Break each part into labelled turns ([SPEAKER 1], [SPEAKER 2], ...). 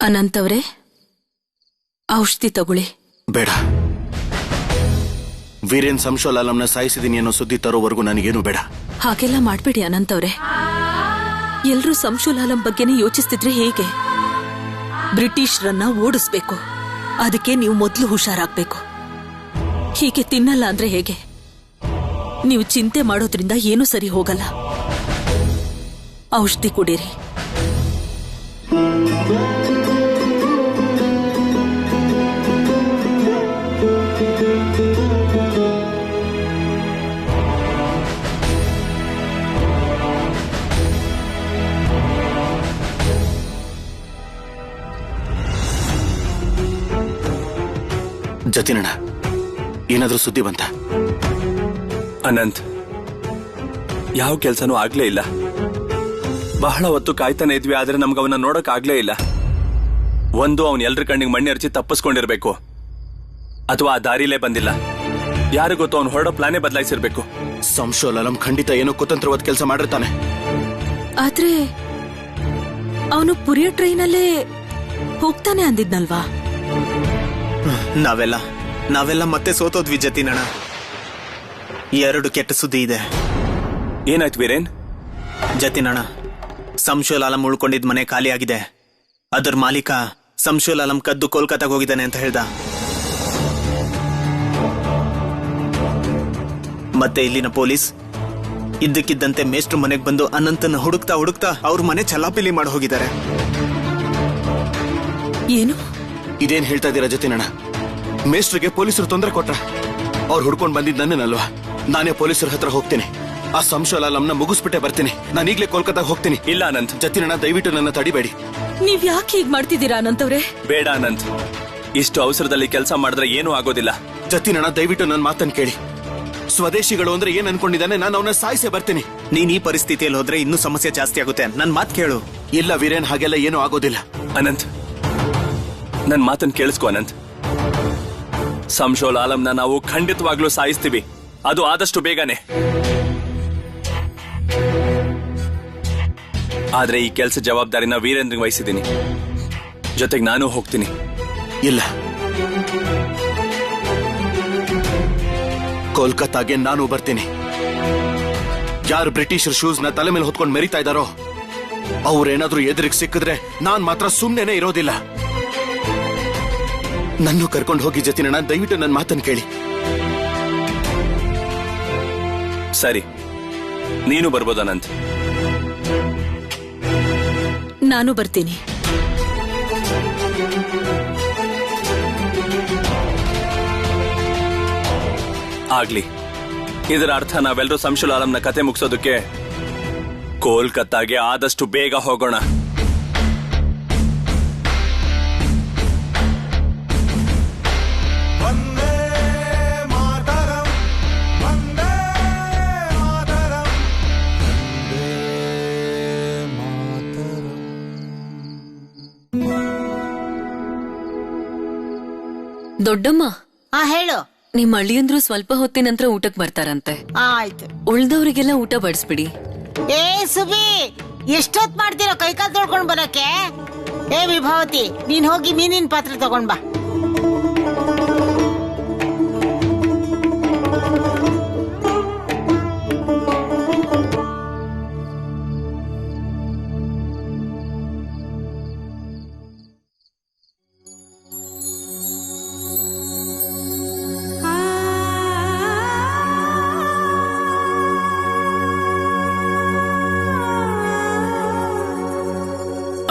[SPEAKER 1] ಅನಂತ್ ಅವರೇ, ಔಷಧಿ ತಗೊಳ್ಳಿ.
[SPEAKER 2] ಬೇಡ. ವೀರೇನ್ ಸಂಶೋಲಾಲಂನ ಸಾಯಿಸಿದೀನಿ ಅನ್ನೋ ಸುದ್ದಿ ತರೋವರೆಗೂ ನನಗೇನು ಬೇಡ.
[SPEAKER 1] ಹಾಗೆಲ್ಲ ಮಾಡ್ಬೇಡಿ ಅನಂತ್ ಅವರೇ. ಎಲ್ರೂ ಸಂಶೋಲಾಲಂ ಬಗ್ಗೆನೇ ಯೋಚಿಸ್ತಿದ್ರೆ ಹೇಗೆ? ಬ್ರಿಟಿಷರನ್ನ ಓಡಿಸ್ಬೇಕು. ಅದಕ್ಕೆ ನೀವು ಮೊದಲು ಹುಷಾರಾಗ್ಬೇಕು. ಹೀಗೆ ತಿನ್ನಲ್ಲ ಅಂದ್ರೆ ಹೇಗೆ? ನೀವು ಚಿಂತೆ ಮಾಡೋದ್ರಿಂದ ಏನೂ ಸರಿ ಹೋಗಲ್ಲ. ಔಷಧಿ ಕುಡೀರಿ.
[SPEAKER 2] ಜತಿನಣ್ಣ, ಏನಾದ್ರೂ ಸುದ್ದಿ ಬಂತ?
[SPEAKER 3] ಅನಂತ್, ಯಾವ ಕೆಲ್ಸನೂ ಆಗ್ಲೇ ಇಲ್ಲ. ಬಹಳ ಹೊತ್ತು ಕಾಯ್ತಾನೆ ಇದ್ವಿ, ಆದ್ರೆ ನಮ್ಗೆ ಅವನ್ನ ನೋಡಕ್ ಆಗ್ಲೇ ಇಲ್ಲ. ಒಂದು ಅವನ್ ಎಲ್ರ ಕಣ್ಣಿಗೆ ಮಣ್ಣೆರ್ಚಿ ತಪ್ಪಿಸ್ಕೊಂಡಿರ್ಬೇಕು, ಅಥವಾ ಆ ದಾರಿಲೇ ಬಂದಿಲ್ಲ. ಯಾರು ಗೊತ್ತು, ಅವ್ನು ಹೊರಡೋ ಪ್ಲಾನೇ ಬದಲಾಯಿಸಿರ್ಬೇಕು.
[SPEAKER 2] ಸಂಶೋಲಾಲಂ ಖಂಡಿತ ಏನೋ ಕುತಂತ್ರವಾದ ಕೆಲಸ ಮಾಡಿರ್ತಾನೆ.
[SPEAKER 1] ಆದ್ರೆ ಅವನು ಪುರಿಯ ಟ್ರೈನಲ್ಲೇ ಹೋಗ್ತಾನೆ ಅಂದಿದ್ನಲ್ವಾ?
[SPEAKER 4] ನಾವೆಲ್ಲ ಮತ್ತೆ ಸೋತೋದ್ವಿ ಜತಿನಣ್ಣ. 2 ಕೆಟ್ಟ ಸುದ್ದಿ ಇದೆ.
[SPEAKER 3] ಏನಾಯ್ತು ವೀರೇನ್?
[SPEAKER 4] ಜತಿನಣ್ಣ, ಸಂಶೋಲಾಲಂ ಉಳ್ಕೊಂಡಿದ್ ಮನೆ ಖಾಲಿ ಆಗಿದೆ. ಅದರ ಮಾಲೀಕ ಸಂಶೋಲಾಲಂ ಕದ್ದು ಕೋಲ್ಕತ್ತಾಗ ಹೋಗಿದ್ದಾನೆ ಅಂತ ಹೇಳ್ದ. ಮತ್ತೆ ಇಲ್ಲಿನ ಪೊಲೀಸ್ ಇದ್ದಕ್ಕಿದ್ದಂತೆ ಮೇಷ್ಟ್ರು ಮನೆಗೆ ಬಂದು ಅನಂತನ ಹುಡುಕ್ತಾ ಅವ್ರ ಮನೆ ಚಲಾಪಿಲಿ ಮಾಡಿ ಹೋಗಿದ್ದಾರೆ.
[SPEAKER 1] ಏನು?
[SPEAKER 2] ಇದೇನ್ ಹೇಳ್ತಾ ಇದ್ದೀರಾ ಜತಿನಣ್ಣ? ಮೇಷ್ಟ್ರಿಗೆ ಪೊಲೀಸರು ತೊಂದರೆ ಕೊಟ್ರ? ಅವ್ರು ಹುಡ್ಕೊಂಡ್ ಬಂದಿದ್ ನನ್ನನ್ನಲ್ವಾ? ನಾನೇ ಪೊಲೀಸರ ಹತ್ರ ಹೋಗ್ತೀನಿ. ಆ ಸಂಶೋಲಾಲಂನ ಮುಗಿಸ್ಬಿಟ್ಟೆ ಬರ್ತೀನಿ. ನಾನು ಈಗ್ಲೇ ಕೋಲ್ಕತ್ತಾಗ ಹೋಗ್ತೀನಿ.
[SPEAKER 3] ಇಲ್ಲ ಅನಂತ್.
[SPEAKER 2] ಜತಿನಣ್ಣ, ದಯವಿಟ್ಟು ನನ್ನ ತಡಿಬೇಡಿ.
[SPEAKER 1] ನೀವ್ ಯಾಕೆ ಹೀಗ್ ಮಾಡ್ತಿದ್ದೀರಾ ಅನಂತ್ ಅವ್ರೆ?
[SPEAKER 3] ಬೇಡ ಅನಂತ್, ಇಷ್ಟು ಅವಸರದಲ್ಲಿ ಕೆಲಸ ಮಾಡಿದ್ರೆ ಏನೂ ಆಗೋದಿಲ್ಲ.
[SPEAKER 2] ಜತಿನಣ್ಣ, ದಯವಿಟ್ಟು ನನ್ನ ಮಾತನ್ನು ಕೇಳಿ. ಸ್ವದೇಶಿಗಳು ಅಂದ್ರೆ ಏನ್ ಅನ್ಕೊಂಡಿದ್ದಾನೆ? ನಾನು ಅವನ ಸಾಯಿಸೇ ಬರ್ತೀನಿ.
[SPEAKER 4] ನೀನ್ ಈ ಪರಿಸ್ಥಿತಿಯಲ್ಲಿ ಹೋದ್ರೆ ಇನ್ನೂ ಸಮಸ್ಯೆ ಜಾಸ್ತಿ ಆಗುತ್ತೆ. ನನ್ ಮಾತು ಕೇಳು.
[SPEAKER 2] ಇಲ್ಲ ವೀರೇನ್, ಹಾಗೆಲ್ಲ ಏನೂ ಆಗೋದಿಲ್ಲ.
[SPEAKER 3] ಅನಂತ್, ನನ್ ಮಾತನ್ನು ಕೇಳಿಸ್ಕೊ ಅನಂತ್. ಸಂಶೋಲಾಲಂನ ನಾವು ಖಂಡಿತವಾಗ್ಲೂ ಸಾಯಿಸ್ತೀವಿ, ಅದು ಆದಷ್ಟು ಬೇಗನೆ. ಆದ್ರೆ ಈ ಕೆಲಸ ಜವಾಬ್ದಾರಿನ ವೀರೇಂದ್ರಿಗೆ ವಹಿಸಿದ್ದೀನಿ. ಜೊತೆಗೆ ನಾನು ಹೋಗ್ತೀನಿ.
[SPEAKER 2] ಇಲ್ಲ, ಕೋಲ್ಕತ್ತಾಗೆ ನಾನು ಬರ್ತೀನಿ. ಯಾರು ಬ್ರಿಟಿಷರ್ ಶೂಸ್ ನ ತಲೆ ಮೇಲೆ ಹೊತ್ಕೊಂಡು ಮೆರಿತಾ ಇದ್ದಾರೋ ಅವ್ರೇನಾದ್ರೂ ಎದುರಿಗೆ ಸಿಕ್ಕಿದ್ರೆ ನಾನ್ ಮಾತ್ರ ಸುಮ್ನೆನೆ ಇರೋದಿಲ್ಲ. ನನ್ನೂ ಕರ್ಕೊಂಡು ಹೋಗಿ ಜತಿನಣ್ಣ, ದಯವಿಟ್ಟು ನನ್ನ ಮಾತನ್ನು ಕೇಳಿ.
[SPEAKER 3] ಸರಿ, ನೀನು ಬರ್ಬೋದು ಅನಂತ್.
[SPEAKER 1] ನಾನು ಬರ್ತೀನಿ.
[SPEAKER 3] ಆಗ್ಲಿ. ಇದರ ಅರ್ಥ ನಾವೆಲ್ಲರೂ ಸಂಶೋಲಾಲಂನ ಕತೆ ಮುಗಿಸೋದಕ್ಕೆ ಕೋಲ್ಕತ್ತಾಗೆ ಆದಷ್ಟು ಬೇಗ ಹೋಗೋಣ.
[SPEAKER 1] ದೊಡ್ಡಮ್ಮ,
[SPEAKER 5] ಹೇಳು.
[SPEAKER 1] ನಿಮ್ ಅಳಿಯಂದ್ರು ಸ್ವಲ್ಪ ಹೊತ್ತಿನ ನಂತರ ಊಟಕ್ ಬರ್ತಾರಂತೆ.
[SPEAKER 5] ಆಯ್ತು.
[SPEAKER 1] ಉಳ್ದವ್ರಿಗೆಲ್ಲ ಊಟ ಬಡಿಸ್ಬಿಡಿ.
[SPEAKER 5] ಏ ಸುಬಿ, ಎಷ್ಟೊತ್ ಮಾಡ್ತೀರೋ ಕೈಕಾಲ್ ತೊಳ್ಕೊಂಡ್ ಬರಕ್ಕೆ? ಏ ವಿಭಾವತಿ, ನೀನ್ ಹೋಗಿ ಮೀನಿನ ಪಾತ್ರೆ ತಗೊಂಡ್ ಬಾ.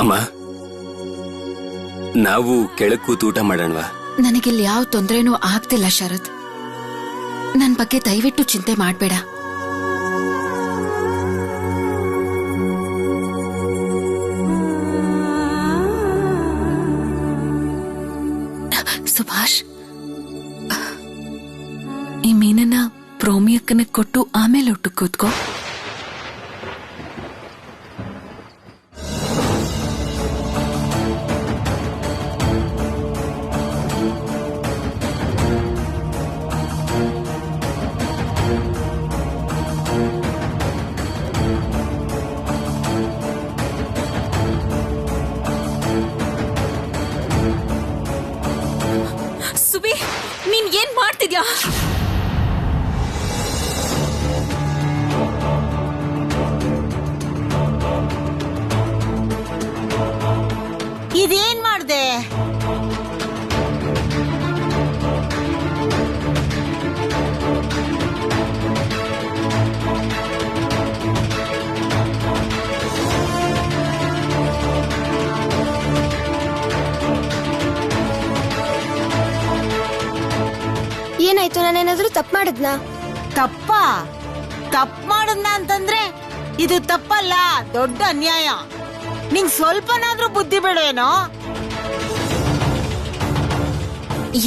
[SPEAKER 6] ಅಮ್ಮ, ನಾವು ಕೆಳಗ್ ಕೂತು ಊಟ ಮಾಡೋಣವಾ?
[SPEAKER 7] ನನಗಿಲ್ಲಿ ಯಾವ ತೊಂದರೆನೂ ಆಗ್ತಿಲ್ಲ ಶರತ್. ನನ್ ಬಗ್ಗೆ ದಯವಿಟ್ಟು ಚಿಂತೆ ಮಾಡ್ಬೇಡ. ಸುಭಾಷ್, ಈ ಮೀನನ್ನ ಪ್ರೋಮಿಯಕ್ಕನ ಕೊಟ್ಟು ಆಮೇಲೆ ಊಟ ಕೂತ್ಕೋ.
[SPEAKER 1] ಇದ್ಯಾ?
[SPEAKER 5] ಇದೇನ್ ಮಾಡ್ದೆ?
[SPEAKER 8] ಏನಾಯ್ತು? ನಾನೇನಾದ್ರೂ ತಪ್ಪು ಮಾಡಿದ್ನಾ?
[SPEAKER 5] ತಪ್ಪು ಮಾಡದ್ನ ಅಂತಂದ್ರೆ ಇದು ತಪ್ಪಲ್ಲ, ದೊಡ್ಡ ಅನ್ಯಾಯ. ನಿಂಗ್ ಸ್ವಲ್ಪನಾದ್ರೂ ಬುದ್ಧಿ ಬೇಡವೇನೋ?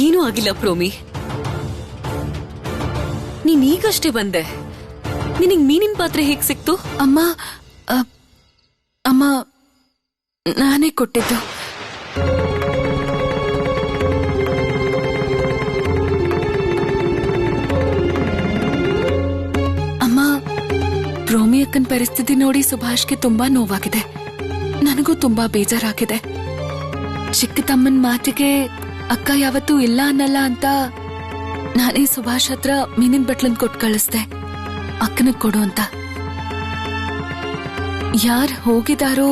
[SPEAKER 1] ಏನೂ ಆಗಿಲ್ಲ ಪ್ರೋಮಿ. ನೀನ್ ಈಗಷ್ಟೇ ಬಂದೆ. ನಿನಗ್ ಮೀನಿನ ಪಾತ್ರೆ ಹೇಗ್ ಸಿಕ್ತು?
[SPEAKER 7] ಅಮ್ಮ ಅಮ್ಮ ನಾನೇ ಕೊಟ್ಟಿದ್ದು. ಅಮ್ಮ, ಪ್ರೋಮಿ ಅಕ್ಕನ ಪರಿಸ್ಥಿತಿ ನೋಡಿ ಸುಭಾಷ್ಗೆ ತುಂಬಾ ನೋವಾಗಿದೆ. ನನಗೂ ತುಂಬಾ ಬೇಜಾರಾಗಿದೆ. ಚಿಕ್ಕ ತಮ್ಮನ್ ಮಾತಿಗೆ ಅಕ್ಕ ಯಾವತ್ತೂ ಇಲ್ಲ ಅನ್ನಲ್ಲ ಅಂತ ನಾನೇ ಸುಭಾಷ್ ಹತ್ರ ಮೀನಿನ ಬಟ್ಲನ್ ಕೊಟ್ಟು ಕಳಿಸ್ದೆ, ಅಕ್ಕನಿಗೆ ಕೊಡು ಅಂತ. ಯಾರ್ ಹೋಗಿದಾರೋ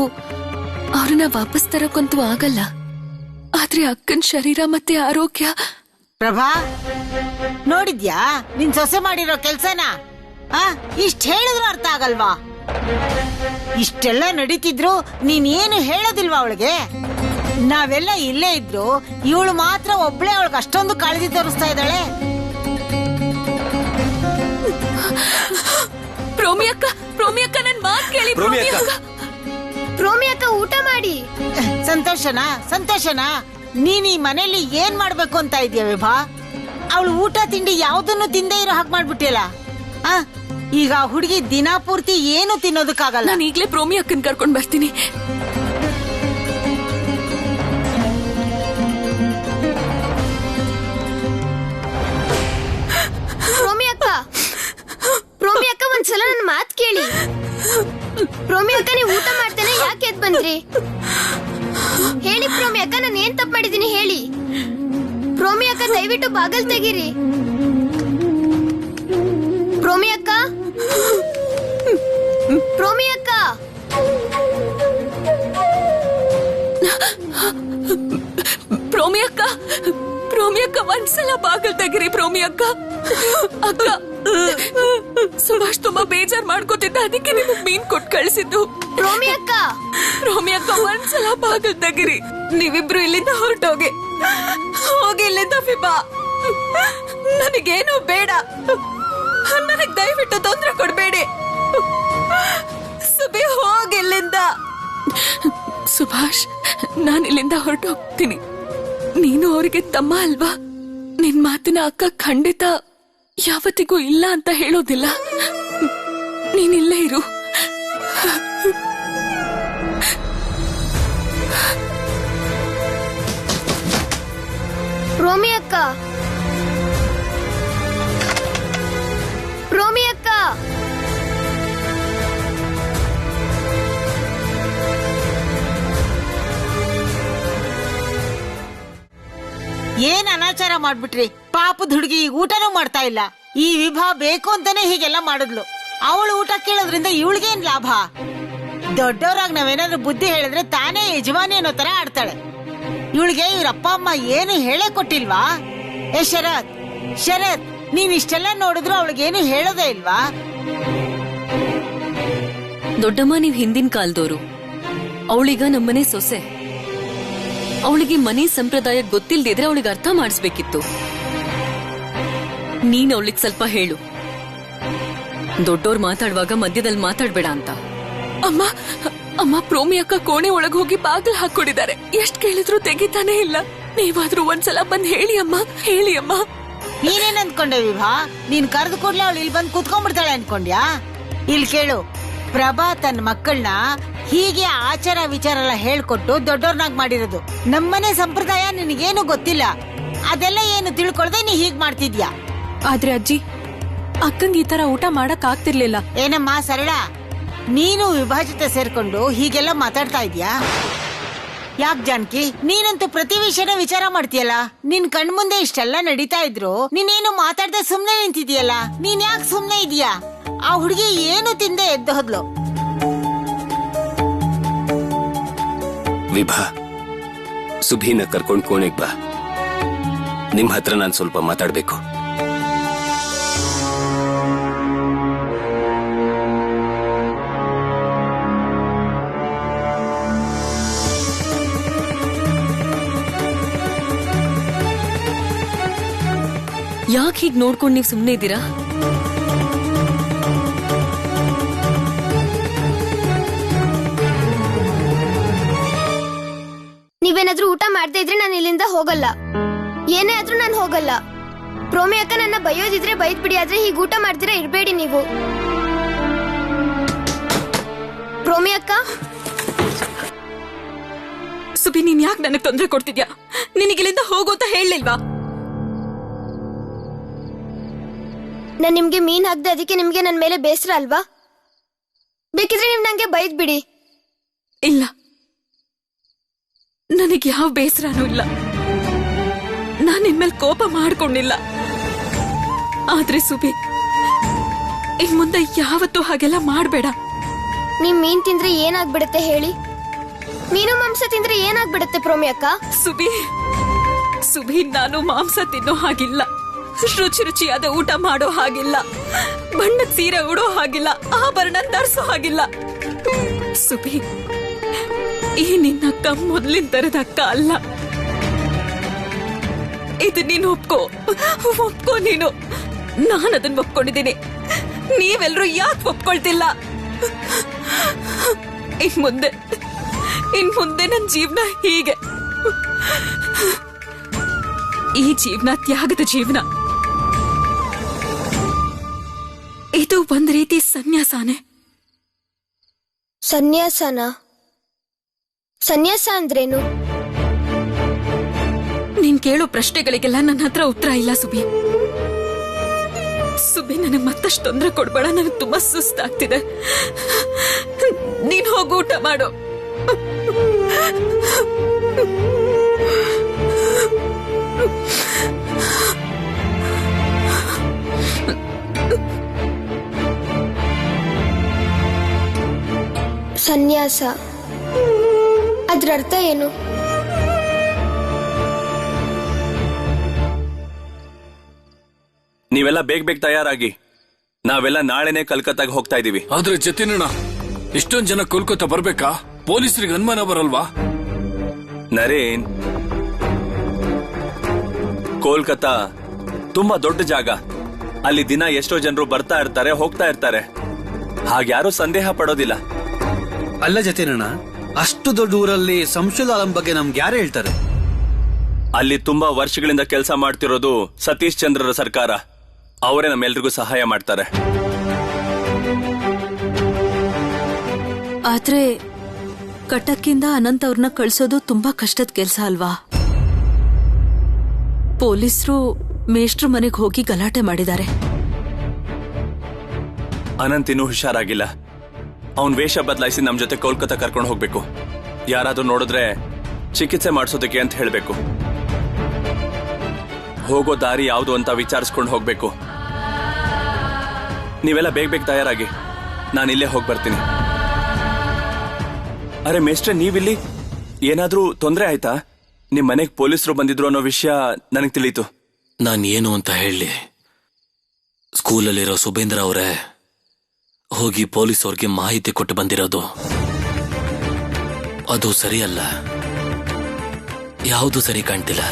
[SPEAKER 7] ಅವ್ರನ್ನ ವಾಪಸ್ ತರಕ್ಕಂತೂ ಆಗಲ್ಲ. ಆದ್ರೆ ಅಕ್ಕನ್ ಶರೀರ ಮತ್ತೆ ಆರೋಗ್ಯ.
[SPEAKER 5] ಪ್ರಭಾ, ನೋಡಿದ್ಯಾ ನಿನ್ ಸೊಸೆ ಮಾಡಿರೋ ಕೆಲ್ಸನ? ಇಷ್ಟ ಹೇಳಿದ್ರು ಅರ್ಥ ಆಗಲ್ವಾ? ಇಷ್ಟೆಲ್ಲ ನಡೀತಿದ್ರು ನೀನ್ ಏನು ಹೇಳೋದಿಲ್ವಾ ಅವಳಿಗೆ? ನಾವೆಲ್ಲ ಇಲ್ಲೇ ಇದ್ರು ಇವಳು ಮಾತ್ರ ಒಬ್ಳೆ ಅವಳಿಗೆ ಅಷ್ಟೊಂದು ಕಾಳಜಿ ತೋರಿಸ್ತಾ ಇದ್ದಾಳೆ.
[SPEAKER 1] ಪ್ರೋಮಿ ಅಕ್ಕ ನನ್ ಮಾತ್ ಕೇಳಿ.
[SPEAKER 8] ಪ್ರೋಮಿ ಅಕ್ಕ ಊಟ ಮಾಡಿ.
[SPEAKER 5] ಸಂತೋಷನಾ? ನೀನ್ ಈ ಮನೇಲಿ ಏನ್ ಮಾಡ್ಬೇಕು ಅಂತ ಇದೀಯ ವಿಭಾ? ಅವಳು ಊಟ ತಿಂಡಿ ಯಾವ್ದನ್ನು ತಿಂದೇ ಇರೋ ಹಾಗೆ ಮಾಡ್ಬಿಟ್ಟಿಲ್ಲ. ಈಗ ಹುಡುಗಿ ದಿನ ಪೂರ್ತಿ ಏನು ತಿನ್ನೋದಕ್ಕಾಗಲ್ಲ.
[SPEAKER 1] ನಾನು ಈಗ್ಲೇ ಪ್ರೋಮಿ ಅಕ್ಕನ್ ಕರ್ಕೊಂಡ್ ಬರ್ತೀನಿ.
[SPEAKER 8] ಪ್ರೋಮಿ ಅಕ್ಕ ಒಂದ್ಸಲ ನನ್ನ ಮಾತ್ ಕೇಳಿ. ಪ್ರೋಮಿ ಅಕ್ಕ ನೀವು ಊಟ ಮಾಡ್ತೇನೆ ಯಾಕೆ ಎದ್ ಬಂದ್ರಿ? ಹೇಳಿ ಪ್ರೋಮಿ ಅಕ್ಕ, ನಾನು ಏನ್ ತಪ್ಪು ಮಾಡಿದೀನಿ ಹೇಳಿ. ಪ್ರೋಮಿ ಅಕ್ಕ ದಯವಿಟ್ಟು ಬಾಗಲ್ ತೆಗೀರಿ. ಪ್ರೋಮಿ ಅಕ್ಕ, ಪ್ರೋಮಿ ಅಕ್ಕ,
[SPEAKER 1] ಪ್ರೋಮಿ ಅಕ್ಕ ಒಂದ್ಸಲ ಬಾಗಲ್ ತೆಗಿರಿ. ಪ್ರೋಮಿ ಅಕ್ಕ ಸುಭಾಷ್ ತುಂಬಾ ಬೇಜಾರ್ ಮಾಡ್ಕೋತಿದ್ದ, ಅದಕ್ಕೆ ನಿಮಗೆ ಮೀನ್ ಕೊಟ್ಟು ಕಳಿಸಿದ್ದು.
[SPEAKER 8] ಪ್ರೋಮಿ ಅಕ್ಕ
[SPEAKER 1] ಒಂದ್ಸಲ ಬಾಗಲ್ ತೆಗಿರಿ. ನೀವಿಬ್ರು ಇಲ್ಲಿಂದ ಹೊರಟೋಗಿ ಇಲ್ಲಿಂದ ಫಿಬಾ. ನನಗೇನು ಬೇಡ. ನನಗ್ ದಯವಿಟ್ಟು ತೊಂದ್ರೆ ಕೊಡ್ಬೇಡಿ. ಸುಬಿ ಹೋಗಿಲ್ಲಿಂದ. ಸುಭಾಷ್, ನಾನು ಇಲ್ಲಿಂದ ಹೊರಟೋಗ್ತೀನಿ. ನೀನು ಅವರಿಗೆ ತಮ್ಮ ಅಲ್ವಾ? ನಿನ್ ಮಾತಿನ ಅಕ್ಕ ಖಂಡಿತ ಯಾವತ್ತಿಗೂ ಇಲ್ಲ ಅಂತ ಹೇಳೋದಿಲ್ಲ. ನೀನಿಲ್ಲೇ ಇರು.
[SPEAKER 8] ಪ್ರೋಮಿ ಅಕ್ಕ, ಪ್ರೋಮಿ ಅಕ್ಕ,
[SPEAKER 5] ಏನ್ ಅನಾಚಾರ ಮಾಡ್ಬಿಟ್ರಿ? ಪಾಪದ ಹುಡುಗಿ ಊಟನೂ ಮಾಡ್ತಾ ಇಲ್ಲ. ಈ ವಿಭಾ ಬೇಕು ಅಂತಾನೆ ಹೀಗೆಲ್ಲ ಮಾಡಿದ್ಲು. ಅವಳು ಊಟ ಕೇಳೋದ್ರಿಂದ ಇವಳಿಗೇನ್ ಲಾಭ? ದೊಡ್ಡವರಾಗ ನಾವೇನಾದ್ರೂ ಬುದ್ಧಿ ಹೇಳಿದ್ರೆ ತಾನೇ ಯಜಮಾನಿ ಅನ್ನೋ ತರ ಆಡ್ತಾಳೆ. ಇವಳಿಗೆ ಇವ್ರ ಅಪ್ಪ ಅಮ್ಮ ಏನು ಹೇಳೇ ಕೊಟ್ಟಿಲ್ವಾ? ಶರತ್, ನೀನ್ ಇಷ್ಟೆಲ್ಲ ನೋಡಿದ್ರು ಅವಳಿಗೇನು ಹೇಳೋದೇ ಇಲ್ವಾ?
[SPEAKER 1] ದೊಡ್ಡಮ್ಮ, ನೀವ್ ಹಿಂದಿನ ಕಾಲದವರು. ಅವಳೀಗ ನಮ್ಮನೆ ಸೊಸೆ. ಅವಳಿಗೆ ಮನೆ ಸಂಪ್ರದಾಯ ಗೊತ್ತಿಲ್ದಿದ್ರೆ ಅವಳಿಗೆ ಅರ್ಥ ಮಾಡಿಸ್ಬೇಕಿತ್ತು. ನೀನ್ ಅವಳಿಗೆ ಸ್ವಲ್ಪ ಹೇಳು, ದೊಡ್ಡೋರ್ ಮಾತಾಡುವಾಗ ಮಧ್ಯದಲ್ಲಿ ಮಾತಾಡ್ಬೇಡ ಅಂತ. ಅಮ್ಮ, ಪ್ರೋಮಿ ಅಕ್ಕ ಕೋಣೆ ಒಳಗ್ ಹೋಗಿ ಬಾಗಿಲು ಹಾಕೊಂಡಿದ್ದಾರೆ. ಎಷ್ಟ್ ಕೇಳಿದ್ರು ತೆಗಿತಾನೆ ಇಲ್ಲ. ನೀವಾದ್ರೂ ಒಂದ್ಸಲ ಬಂದ್ ಹೇಳಿ ಅಮ್ಮ.
[SPEAKER 5] ನೀನೇನ್ ಅನ್ಕೊಂಡೆ ವಿಭಾ? ನೀನ್ ಕರೆದು ಕೂಡ್ಲೆ ಅವಳು ಇಲ್ಲಿ ಬಂದ್ ಕುತ್ಕೊಂಡ್ಬಿಡ್ತಾಳೆ ಅನ್ಕೊಂಡ್ಯಾ? ಇಲ್ಲಿ ಕೇಳು, ಪ್ರಭಾ ತನ್ನ ಮಕ್ಕಳನ್ನ ಹೀಗೆ ಆಚಾರ ವಿಚಾರ ಎಲ್ಲ ಹೇಳ್ಕೊಟ್ಟು ದೊಡ್ಡೋರ್ನಾಗ್ ಮಾಡಿರೋದು. ನಮ್ಮನೆ ಸಂಪ್ರದಾಯ ನಿನಗೇನು ಗೊತ್ತಿಲ್ಲ. ಅದೆಲ್ಲ ಏನು ತಿಳ್ಕೊಳ್ದೆ ನೀ ಹೀಗ್ ಮಾಡ್ತಿದ್ಯಾ.
[SPEAKER 1] ಆದ್ರೆ ಅಜ್ಜಿ, ಅಕ್ಕಂಗ್ ಈ ತರ ಊಟ ಮಾಡಕ್ ಆಗ್ತಿರ್ಲಿಲ್ಲ.
[SPEAKER 5] ಏನಮ್ಮ ಸರಳ, ನೀನು ವಿಭಾ ಜೊತೆ ಸೇರ್ಕೊಂಡು ಹೀಗೆಲ್ಲ ಮಾತಾಡ್ತಾ ಇದ್ಯಾ? ಯಾಕ್ ಜಾನಕಿ, ನೀನಂತೂ ಪ್ರತಿ ವಿಷಯನ ವಿಚಾರ ಮಾಡ್ತೀಯಲ್ಲ. ನಿನ್ ಕಣ್ಮುಂದೆ ಇಷ್ಟೆಲ್ಲ ನಡೀತಾ ಇದ್ರು ನೀನೇನು ಮಾತಾಡ್ದೆ ಸುಮ್ನೆ ನಿಂತಿದ್ಯಲ್ಲ. ನೀನ್ ಯಾಕೆ ಸುಮ್ನೆ ಇದೀಯಾ? ಆ ಹುಡುಗಿ ಏನು ತಿಂದೆ ಎದ್ದು ಹೋದ್ಲು.
[SPEAKER 6] ವಿಭಾ, ಸುಭೀನ ಕರ್ಕೊಂಡ್ ಕೋಣೆಗ್ ಬಾ. ನಿಮ್ ಹತ್ರ ನಾನು ಸ್ವಲ್ಪ ಮಾತಾಡ್ಬೇಕು.
[SPEAKER 7] ಯಾಕೆ ಹೀಗ್ ನೋಡ್ಕೊಂಡು ನೀವು ಸುಮ್ನೆ ಇದ್ದೀರಾ?
[SPEAKER 8] ನೀವೇನಾದ್ರೂ ಊಟ ಮಾಡದೇ ಇದ್ರೆ ನಾನು ಇಲ್ಲಿಂದ ಹೋಗಲ್ಲ. ಏನೇ ಆದ್ರೂ ನಾನು ಹೋಗಲ್ಲ. ಪ್ರೋಮಿ ಅಕ್ಕ ನನ್ನ ಬೈಯೋದಿದ್ರೆ ಬೈದ್ ಬಿಡಿ, ಆದ್ರೆ ಹೀಗೆ ಊಟ ಮಾಡ್ದಿರಾ ಇರ್ಬೇಡಿ ನೀವು. ಪ್ರೋಮಿ ಅಕ್ಕ,
[SPEAKER 7] ಸುಬಿ, ನೀನ್ ಯಾಕೆ ನನಗೆ ತೊಂದರೆ ಕೊಡ್ತಿದ್ಯಾ? ನಿನಗಿಲ್ಲಿಂದ ಹೋಗು ಅಂತ ಹೇಳಲಿಲ್ವಾ?
[SPEAKER 8] ನಾನ್ ನಿಮ್ಗೆ ಮೀನ್ ಹಾಕ್ದೆ, ಅದಕ್ಕೆ ನಿಮ್ಗೆ ನನ್ ಮೇಲೆ ಬೇಸರ ಅಲ್ವಾ? ಬೇಕಿದ್ರೆ ನೀವ್ ನಂಗೆ ಬೈದ್ ಬಿಡಿ.
[SPEAKER 7] ಇಲ್ಲ, ನನಗೆ ಯಾವ ಬೇಸರನೂ ಇಲ್ಲ. ನಾನು ನಿನ್ಮೇಲೆ ಕೋಪ ಮಾಡ್ಕೊಂಡಿಲ್ಲ. ಆದ್ರೆ ಸುಬಿ, ಇನ್ ಮುಂದೆ ಯಾವತ್ತೂ ಹಾಗೆಲ್ಲ ಮಾಡ್ಬೇಡ.
[SPEAKER 8] ನೀವ್ ಮೀನ್ ತಿಂದ್ರೆ ಏನಾಗ್ಬಿಡುತ್ತೆ ಹೇಳಿ? ಮೀನು ಮಾಂಸ ತಿಂದ್ರೆ ಏನಾಗ್ಬಿಡುತ್ತೆ ಪ್ರೋಮಿ ಅಕ್ಕ?
[SPEAKER 7] ಸುಬಿ, ನಾನು ಮಾಂಸ ತಿನ್ನೋ ಹಾಗಿಲ್ಲ, ರುಚಿ ರುಚಿಯಾದ ಊಟ ಮಾಡೋ ಹಾಗಿಲ್ಲ, ಬಣ್ಣದ ಸೀರೆ ಉಡೋ ಹಾಗಿಲ್ಲ, ಆಭರಣ ಧರಿಸೋ ಹಾಗಿಲ್ಲ. ಸುಬಿ, ಈ ನಿನ್ನ ಅಕ್ಕ ಮೊದ್ಲಿನ ತರದ ಅಕ್ಕ ಅಲ್ಲ. ಇದು ನೀನು ಒಪ್ಕೋ ನೀನು. ನಾನು ಅದನ್ನ ಒಪ್ಕೊಂಡಿದ್ದೀನಿ. ನೀವೆಲ್ಲರೂ ಯಾಕೆ ಒಪ್ಕೊಳ್ತಿಲ್ಲ? ಇನ್ ಮುಂದೆ ನನ್ನ ಜೀವನ ಹೀಗೆ. ಈ ಜೀವನ ತ್ಯಾಗದ ಜೀವನ. ಇದು ಒಂದ್ ರೀತಿ ಸನ್ಯಾಸನೇ.
[SPEAKER 8] ಸನ್ಯಾಸ ಅಂದ್ರೇನು?
[SPEAKER 7] ನೀನ್ ಕೇಳೋ ಪ್ರಶ್ನೆಗಳಿಗೆಲ್ಲ ನನ್ನ ಹತ್ರ ಉತ್ತರ ಇಲ್ಲ ಸುಬಿ. ನನಗೆ ಮತ್ತಷ್ಟು ತೊಂದರೆ ಕೊಡ್ಬೇಡ. ನನಗೆ ತುಂಬಾ ಸುಸ್ತಾಗ್ತಿದೆ. ನೀನ್ ಹೋಗಿ ಊಟ ಮಾಡು.
[SPEAKER 8] ಸನ್ಯಾಸ ಅದ್ರ ಅರ್ಥ ಏನು?
[SPEAKER 3] ನೀವೆಲ್ಲ ಬೇಗ ತಯಾರಾಗಿ. ನಾವೆಲ್ಲ ನಾಳೆನೆ ಕಲ್ಕತ್ತಾಗ ಹೋಗ್ತಾ ಇದೀವಿ.
[SPEAKER 9] ಆದ್ರೆ ಜತಿನಣ್ಣ, ಇಷ್ಟೊಂದ್ ಜನ ಕೋಲ್ಕತ್ತಾ ಬರ್ಬೇಕಾ? ಪೊಲೀಸರಿಗೆ ಅನುಮಾನ ಬರಲ್ವಾ?
[SPEAKER 3] ನರೇನ್, ಕೋಲ್ಕತ್ತಾ ತುಂಬಾ ದೊಡ್ಡ ಜಾಗ. ಅಲ್ಲಿ ದಿನ ಎಷ್ಟೋ ಜನರು ಬರ್ತಾ ಇರ್ತಾರೆ, ಹೋಗ್ತಾ ಇರ್ತಾರೆ. ಹಾಗ್ಯಾರು ಸಂದೇಹ ಪಡೋದಿಲ್ಲ.
[SPEAKER 10] ಅಲ್ಲ ಜತಿನಣ್ಣ, ಅಷ್ಟು ದೊಡ್ಡ ಊರಲ್ಲಿ ಸಂಶೋಧ ಆಲಂ ಬಗ್ಗೆ ನಮ್ಗೆ ಯಾರು ಹೇಳ್ತಾರೆ?
[SPEAKER 3] ಅಲ್ಲಿ ತುಂಬಾ ವರ್ಷಗಳಿಂದ ಕೆಲಸ ಮಾಡ್ತಿರೋದು ಸತೀಶ್ ಚಂದ್ರರ ಸರ್ಕಾರ. ಅವರೇ ನಮ್ಮೆಲ್ರಿಗೂ ಸಹಾಯ ಮಾಡ್ತಾರೆ.
[SPEAKER 1] ಆದ್ರೆ ಕಟಕ್ಕಿಂದ ಅನಂತ್ ಅವ್ರನ್ನ ಕಳ್ಸೋದು ತುಂಬಾ ಕಷ್ಟದ ಕೆಲಸ ಅಲ್ವಾ? ಪೊಲೀಸರು ಮೇಷ್ಟ್ರ ಮನೆಗೆ ಹೋಗಿ ಗಲಾಟೆ ಮಾಡಿದ್ದಾರೆ.
[SPEAKER 3] ಅನಂತ್ ಇನ್ನೂ ಹುಷಾರಾಗಿಲ್ಲ. ಅವನ್ ವೇಷ ಬದಲಾಯಿಸಿ ನಮ್ ಜೊತೆ ಕೋಲ್ಕತ್ತಾ ಕರ್ಕೊಂಡು ಹೋಗ್ಬೇಕು. ಯಾರಾದ್ರೂ ನೋಡಿದ್ರೆ ಚಿಕಿತ್ಸೆ ಮಾಡಿಸೋದಕ್ಕೆ ಅಂತ ಹೇಳ್ಬೇಕು. ಹೋಗೋ ದಾರಿ ಯಾವುದು ಅಂತ ವಿಚಾರಿಸ್ಕೊಂಡು ಹೋಗ್ಬೇಕು. ನೀವೆಲ್ಲ ಬೇಗ ತಯಾರಾಗಿ. ನಾನು ಇಲ್ಲೇ ಹೋಗಿ ಬರ್ತೀನಿ. ಅರೆ ಮೇಸ್ಟ್ರೆ, ನೀವಿಲ್ಲಿ ಏನಾದ್ರೂ ತೊಂದರೆ ಆಯ್ತಾ? ನಿಮ್ ಮನೆಗೆ ಪೊಲೀಸರು ಬಂದಿದ್ರು ಅನ್ನೋ ವಿಷಯ ನನಗೆ ತಿಳಿಯಿತು.
[SPEAKER 11] ನಾನು ಏನು ಅಂತ ಹೇಳಿ? ಸ್ಕೂಲಲ್ಲಿರೋ ಸುಬೇಂದ್ರ ಅವರೇ ಹೋಗಿ ಪೊಲೀಸ್ ಅವ್ರಿಗೆ ಮಾಹಿತಿ ಕೊಟ್ಟು ಬಂದಿರೋದು. ಅದು ಸರಿಯಲ್ಲ. ಯಾವುದು ಸರಿ ಕಾಣ್ತಿಲ್ಲ.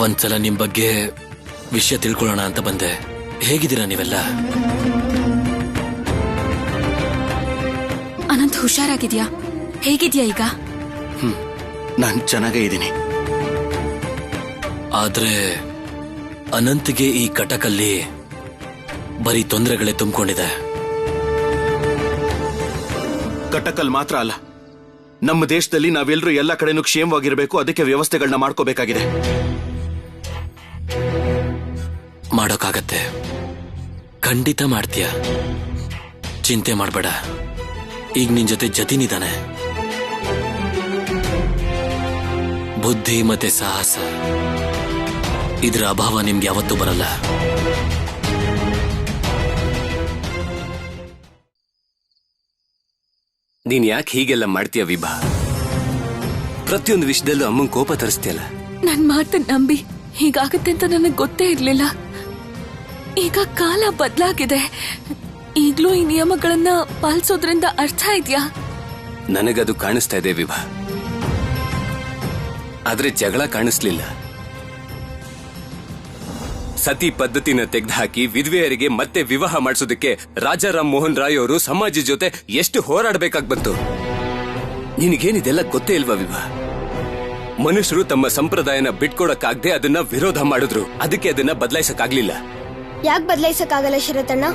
[SPEAKER 11] ಒಂದ್ಸಲ ನಿಮ್ ಬಗ್ಗೆ ವಿಷಯ ತಿಳ್ಕೊಳ್ಳೋಣ ಅಂತ ಬಂದೆ. ಹೇಗಿದ್ದೀರಾ ನೀವೆಲ್ಲ?
[SPEAKER 7] ಅನಂತ್, ಹುಷಾರಾಗಿದ್ಯಾ? ಹೇಗಿದ್ಯಾ ಈಗ?
[SPEAKER 2] ನಾನ್ ಚೆನ್ನಾಗೇ ಇದ್ದೀನಿ.
[SPEAKER 11] ಆದ್ರೆ ಅನಂತ್ಗೆ ಈ ಕಟಕಲ್ಲಿ ಬರೀ ತೊಂದರೆಗಳೇ ತುಂಬಿಕೊಂಡಿದೆ.
[SPEAKER 2] ಕಟಕಲ್ ಮಾತ್ರ ಅಲ್ಲ, ನಮ್ಮ ದೇಶದಲ್ಲಿ ನಾವೆಲ್ಲರೂ ಎಲ್ಲ ಕಡೆನೂ ಕ್ಷೇಮವಾಗಿರ್ಬೇಕು. ಅದಕ್ಕೆ ವ್ಯವಸ್ಥೆಗಳನ್ನ ಮಾಡ್ಕೋಬೇಕಾಗಿದೆ.
[SPEAKER 11] ಮಾಡೋಕ್ಕಾಗತ್ತೆ, ಖಂಡಿತ ಮಾಡ್ತೀಯ. ಚಿಂತೆ ಮಾಡಬೇಡ. ಈಗ ನಿನ್ ಜೊತೆ ಜತಿನಿದ್ದಾನೆ. ಬುದ್ಧಿ ಮತ್ತೆ ಸಾಹಸ ಇದರ ಅಭಾವ ನಿಮ್ಗೆ ಯಾವತ್ತೂ ಬರಲ್ಲ.
[SPEAKER 6] ನೀನ್ ಯಾಕೆ ಹೀಗೆಲ್ಲ ಮಾಡ್ತೀಯ ವಿಭಾ? ಪ್ರತಿಯೊಂದು ವಿಷಯದಲ್ಲೂ ಅಮ್ಮಂಗ್ ಕೋಪ ತರಿಸ್ತೀಯಲ್ಲ.
[SPEAKER 7] ನನ್ ಮಾತನ್ನ ನಂಬಿ ಹೀಗಾಗತ್ತೆ ಅಂತ ನನಗೆ ಗೊತ್ತೇ ಇರ್ಲಿಲ್ಲ. ಈಗ ಕಾಲ ಬದಲಾಗಿದೆ. ಈಗ್ಲೂ ಈ ನಿಯಮಗಳನ್ನ ಪಾಲಿಸೋದ್ರಿಂದ ಅರ್ಥ ಇದೆಯಾ?
[SPEAKER 6] ನನಗದು ಕಾಣಿಸ್ತಾ ಇದೆ ವಿಭಾ, ಆದ್ರೆ ಜಗಳ ಕಾಣಿಸ್ಲಿಲ್ಲ. ಸತಿ ಪದ್ಧತಿನ ತೆಗೆದುಹಾಕಿ ವಿಧವೆಯರಿಗೆ ಮತ್ತೆ ವಿವಾಹ ಮಾಡಿಸೋದಕ್ಕೆ ರಾಜಾರಾಮ್ ಮೋಹನ್ ರಾಯ್ ಅವರು ಸಮಾಜ ಜೊತೆ ಎಷ್ಟು ಹೋರಾಡಬೇಕಾಗಿ ಬಂತು. ನಿನಗೇನಿದೆಲ್ಲ ಗೊತ್ತೇ ಇಲ್ವಾ ವಿಭಾ? ಮನುಷ್ಯರು ತಮ್ಮ ಸಂಪ್ರದಾಯನ ಬಿಟ್ಕೊಡಕ್ಕಾಗದೆ ಅದನ್ನ ವಿರೋಧ ಮಾಡಿದ್ರು. ಅದಕ್ಕೆ ಅದನ್ನ ಬದಲಾಯಿಸಕ್ಕಾಗ್ಲಿಲ್ಲ.
[SPEAKER 8] ಯಾಕೆ ಬದಲಾಯಿಸಕ್ಕಾಗಲ್ಲ ಶರತಣ್ಣ?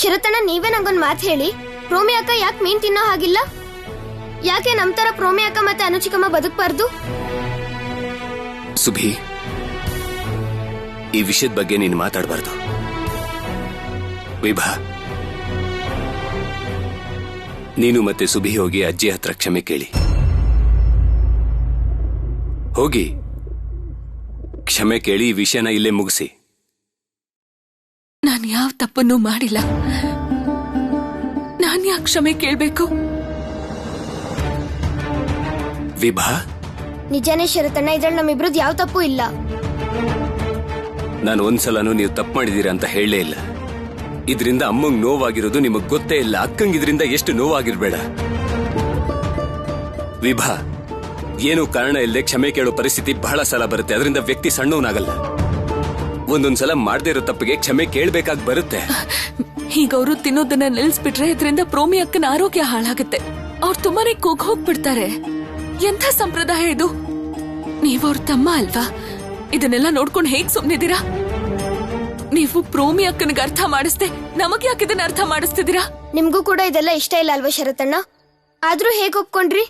[SPEAKER 8] ಶರತಣ್ಣ, ನೀವೇ ನಂಗೊಂದ್ ಮಾತು ಹೇಳಿ. ಪ್ರೋಮಿ ಅಕ್ಕ ಯಾಕೆ ಮೀನ್ ತಿನ್ನೋ ಹಾಗಿಲ್ಲ? ಯಾಕೆ ನಮ್ ತರ ಪ್ರೋಮಿ ಅಕ್ಕ ಮತ್ತೆ ಅನುಚಿಕಮ್ಮ ಬದುಕಬಾರ್ದು?
[SPEAKER 6] ಸುಭಿ, ಈ ವಿಷಯದ ಬಗ್ಗೆ ನೀನು ಮಾತಾಡಬಾರ್ದು. ವಿಭಾ, ನೀನು ಮತ್ತೆ ಸುಭಿ ಹೋಗಿ ಅಜ್ಜಿ ಹತ್ರ ಕ್ಷಮೆ ಕೇಳಿ. ಹೋಗಿ ಕ್ಷಮೆ ಕೇಳಿ ಈ ವಿಷಯನ ಇಲ್ಲೇ ಮುಗಿಸಿ.
[SPEAKER 7] ನಾನು ಯಾವ ತಪ್ಪನ್ನು ಮಾಡಿಲ್ಲ. ನಾನ್ ಯಾಕೆ ಕ್ಷಮೆ ಕೇಳ್ಬೇಕು?
[SPEAKER 6] ವಿಭಾ,
[SPEAKER 8] ನಿಜಾನೇ ಶರತಣ್ಣ, ಇದ್ರಲ್ಲಿ ನಮ್ಮಿಬ್ರದ್ದು ಯಾವ ತಪ್ಪು ಇಲ್ಲ.
[SPEAKER 6] ನಾನು ಒಂದ್ಸಲನೂ ನೀವು ತಪ್ಪು ಮಾಡಿದೀರಾ ಅಂತ ಹೇಳಲೇ ಇಲ್ಲ. ಇದರಿಂದ ಅಮ್ಮಂಗ್ ನೋವಾಗಿರೋದು ನಿಮಗ್ ಗೊತ್ತೇ ಇಲ್ಲ. ಅಕ್ಕಂಗ್ ಇದರಿಂದ ಎಷ್ಟು ನೋವಾಗಿರ್ಬೇಡ. ವಿಭಾ, ಏನು ಕಾರಣ ಇಲ್ಲದೆ ಕ್ಷಮೆ ಕೇಳೋ ಪರಿಸ್ಥಿತಿ ಬಹಳ ಸಲ ಬರುತ್ತೆ. ಅದರಿಂದ ವ್ಯಕ್ತಿ ಸಣ್ಣವನಾಗಲ್ಲ. ಒಂದೊಂದ್ಸಲ ಮಾಡದೇ ಇರೋ ತಪ್ಪಿಗೆ ಕ್ಷಮೆ ಕೇಳ್ಬೇಕಾಗಿ ಬರುತ್ತೆ.
[SPEAKER 7] ಈಗ ಅವರು ತಿನ್ನೋದನ್ನ ನಿಲ್ಸ್ಬಿಟ್ರೆ ಇದರಿಂದ ಪ್ರೋಮಿ ಅಕ್ಕನ ಆರೋಗ್ಯ ಹಾಳಾಗುತ್ತೆ. ಅವ್ರು ತುಂಬಾನೇ ಕುಗ್ ಹೋಗ್ಬಿಡ್ತಾರೆ. ಎಂಥ ಸಂಪ್ರದಾಯ ಇದು? ನೀವವ್ರ ತಮ್ಮ ಅಲ್ವಾ? ಇದನ್ನೆಲ್ಲ ನೋಡ್ಕೊಂಡು ಹೇಗ್ ಸುಮ್ನಿದ್ದೀರಾ? ನೀವು ಪ್ರೋಮಿ ಅಕ್ಕನಿಗೆ ಅರ್ಥ ಮಾಡಿಸ್ದೆ ನಮಗೆ ಯಾಕೆ ಇದನ್ನ ಅರ್ಥ ಮಾಡಿಸ್ತಿದ್ದೀರಾ?
[SPEAKER 8] ನಿಮ್ಗೂ ಕೂಡ ಇದೆಲ್ಲ ಇಷ್ಟ ಇಲ್ಲ ಅಲ್ವಾ ಶರತಣ್ಣ? ಆದ್ರೂ ಹೇಗ್ ಒಪ್ಕೊಂಡ್ರಿ?